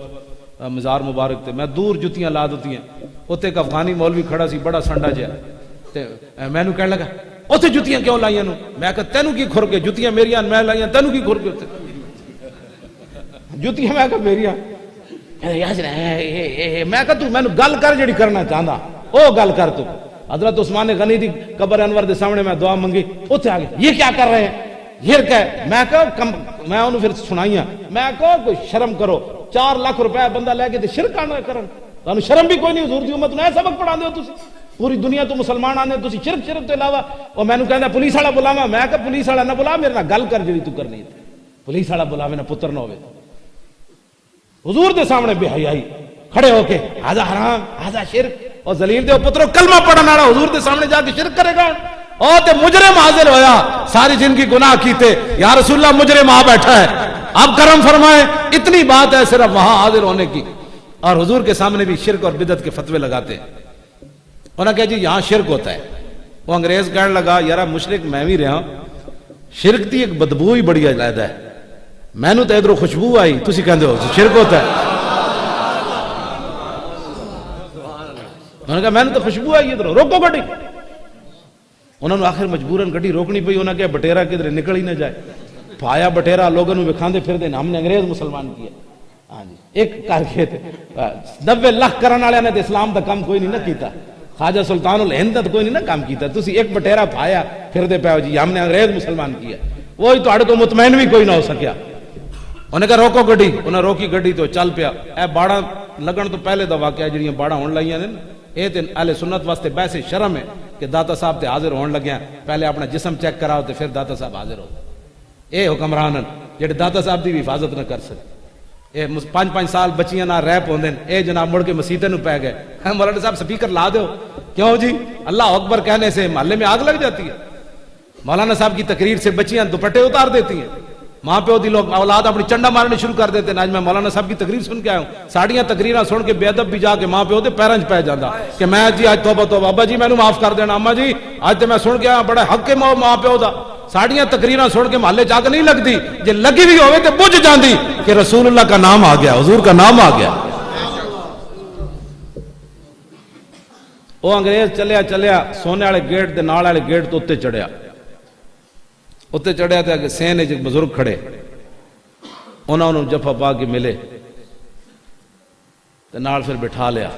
مزار مبارک تے میں دور جتیاں لا دیتی ہیں. اوتے ایک افغانی مولوی کھڑا سی بڑا سنڈا جہا تے میں نو کہنے لگا اوتے جتیاں کیوں لائیاں نو؟ میں کہا تینوں کی کھر کے جتیاں میریاں میں لائیاں تینوں کی کھر کے جتیاں میں کہا میریاں میں کہا تو میں نو گل کر جڑی کرنا چاہندا او گل کر تو. حضرت عثمان غنی دی قبر انور دے سامنے میں دعا منگی اوتھے آ گئے یہ کیا کر رہے ہیں یہ کیا ہے؟ میں کہا میں انہوں پھر سنائیاں میں کہا کوئی شرم کرو 4 لاکھ روپے بندہ لے کے تے شرک آنا کرن تانوں شرم بھی کوئی نہیں. حضور دی امت نوں سبق پڑھا دیو تسی پوری دنیا تو مسلمان آنے تسی شرک تو علاوہ. اور میں نوں کہندا پولیس والا بلاواں میں کہا پولیس والا نہ بلا میرے نال گل کر جڑی تو کرنی ہے. پولیس والا بلاوے نہ پتر نہ ہوے. حضور دے سامنے بے حیائی کھڑے ہو کے ہذا حرام ہذا شرک اور ذلیل دے پترو کلمہ پڑھن والا حضور دے سامنے جا کے شرک کرے گا. او تے مجرم حاضر ہویا ساری زندگی گناہ کیتے یا رسول اللہ مجرم آ بیٹھا ہے اب کرم فرمائے. اتنی بات ہے صرف وہاں حاضر ہونے کی اور حضور کے سامنے بھی شرک اور بدعت کے فتوے لگاتے ہیں. انہوں نے کہا جی یہاں شرک ہوتا ہے. وہ انگریز کہنے لگا یارا مشرک میں بھی رہا شرک دی ایک بدبو ہی بڑی علیحدہ ہے میں نو تے ادھروں خوشبو آئی تسی کہندے ہو شرک ہوتا ہے. انہوں نے کہا میں نے تو خوشبو آئی ادھر روکو گڈی. انہوں نے آخر مجبوراً گڈی روکنی پئی. انہوں نے کہا بٹیرا کدھر نکل ہی نہ جائے. پایا بٹیرا لوگوں نے وکھاندے پھر دے ہم نے انگریز مسلمان کیا. ہاں جی ایک کر کے 90 لاکھ کرن والے نے تے اسلام دا کام کوئی نہیں نہ کیتا. خواجہ سلطان الہند دا کوئی نہیں نہ کام کیتا. تسی ایک بٹیرا پایا پھر دے پاؤ جی ہم نے انگریز مسلمان کیا. وہی تہاڈے کو مطمئن بھی کوئی نہ ہو سکیا. انہوں نے کہا روکو گڈی. انہوں نے روکی گڈی تو چل پیا. اے باڑا لگن تو پہلے دا واقعہ جڑیاں باڑا ہون لائیاں نے اے تے اہل سنت واسطے بحث شرم ہے کہ داتا صاحب تے حاضر ہون لگیا پہلے اپنا جسم چیک کراؤ تے پھر داتا صاحب حاضر ہو. اے حکمران جڑے داتا صاحب دی بھی حفاظت نہ کر سکے. اے 5-5 سال بچیاں نہ ریپ ہوندے اے جناب مڑ کے مسیتے نو پے گئے. مولانا صاحب سپیکر لا دیو کیوں جی اللہ اکبر کہنے سے محلے میں آگ لگ جاتی ہے. مولانا صاحب کی تقریر سے بچیاں دوپٹے اتار دیتی ہیں. ماں پیو دی لوگ اولاد اپنی چنڈا مارنے شروع کر دیتے ہیں. آج میں مولانا صاحب کی تقریر سن کے آیا ہوں ساڑیاں تقریراں سن کے بے ادب بھی جا کے ماں پیو دے پیراں وچ پے جاندا کہ میں جی آج توبہ توبہ ابا جی مینوں معاف کر دینا اما جی آج تے میں سن کے آیا بڑا حق ہے ماں پیو دا. ساڑیاں تقریراں سن کے محلے جا کے نہیں لگدی جے لگی بھی ہوئے تے بجھ جاندی کہ رسول اللہ کا نام آ گیا حضور کا نام آ گیا. وہ انگریز چلیا سونے والے گیٹ دے نال والے گیٹ تو اتنے چڑھیا تے سین ایک بزرگ کھڑے انہوں نے جفا پا کے ملے تے نال پھر بٹھا لیا.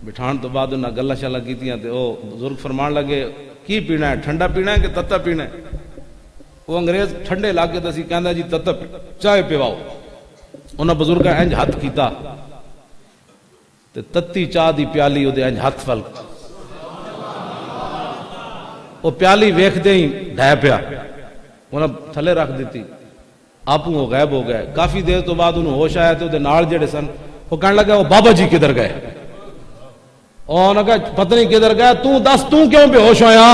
بٹھان تو بعد انہاں گلاں شالاں کیتیاں تے او بزرگ فرمان لگے کی پینا ہے ٹھنڈا پینا ہے کہ تتا پینا ہے. وہ انگریز ٹھنڈے علاقے تے سی کہندا جی تتا چائے پیواؤ. انہاں بزرگاں انج ہاتھ کیتا تے تتی چاہ دی پیالی او دے انج ہاتھ فل وہ پیالی ویکھدے ہی ڈھے پیا. انہاں تھلے رکھ دیتی آپوں وہ غائب ہو گئے. کافی دیر تو بعد انہوں ہوش آیا تو دے نال جڑے سن وہ کہنے لگا وہ بابا جی کدھر گئے. اور انہوں نے کہا پتہ نہیں کدھر گیا، تو دس تو کیوں بے ہوش ہویا،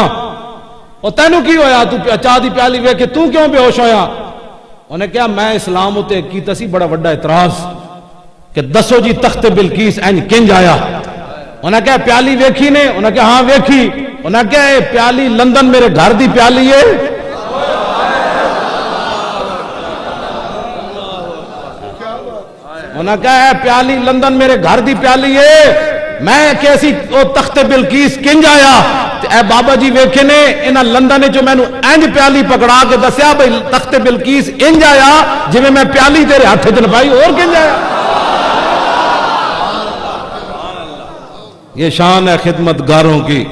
اور تینوں کی ہویا، تو چاہ دی پیالی وے کہ تو کیوں بے ہوش ہویا؟ انہوں نے کہا میں اسلام ہوتے کیتا سی بڑا بڑا اعتراض کہ دسو جی تخت بلقیس این کنج آیا؟ انہوں نے کہا پیالی ویکھی نے؟ انہوں نے کہا ہاں ویکھی۔ انہوں نے کہا پیالی لندن میرے گھر دی پیالی ہے؟ انہوں نے کہا پیالی لندن میرے گھر دی پیالی ہے، میں کیسی او تخت بلقیس کنج آیا؟ اے بابا جی ویکھے نے انہاں لندن جو میں انج پیالی پکڑا کے دسیا بھئی تخت بلقیس انج آیا جی میں پیالی تیرے ہاتھ چ پائی اور کنج آیا۔ یہ شان ہے خدمت گاروں کی،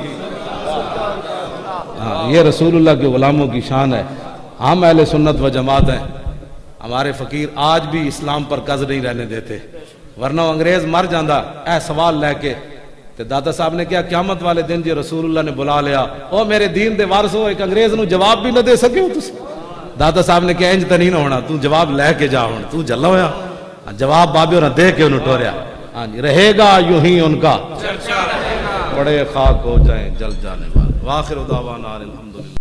یہ رسول اللہ کے غلاموں کی شان ہے۔ ہم اہل سنت و جماعت ہیں، ہمارے فقیر آج بھی اسلام پر قز نہیں رہنے دیتے، ورنہ انگریز مر جاندہ اے سوال لے کے تے دادا صاحب نے کیا قیامت والے دن جی رسول اللہ نے بلا لیا او میرے دین دے وارث ہو، ایک انگریز نو جواب بھی نہ دے سکے ہو تسی؟ دادا صاحب نے کیا انج تے نہیں نہ ہونا، تو جواب لے کے جا ہن، تو جلا ہویا جواب بابے اور دے کے انہوں ٹوریا۔ ہاں جی رہے گا یوں ہی ان کا، بڑے خاک ہو جائیں جل جانے والے۔ واخر دعوانا الحمدللہ۔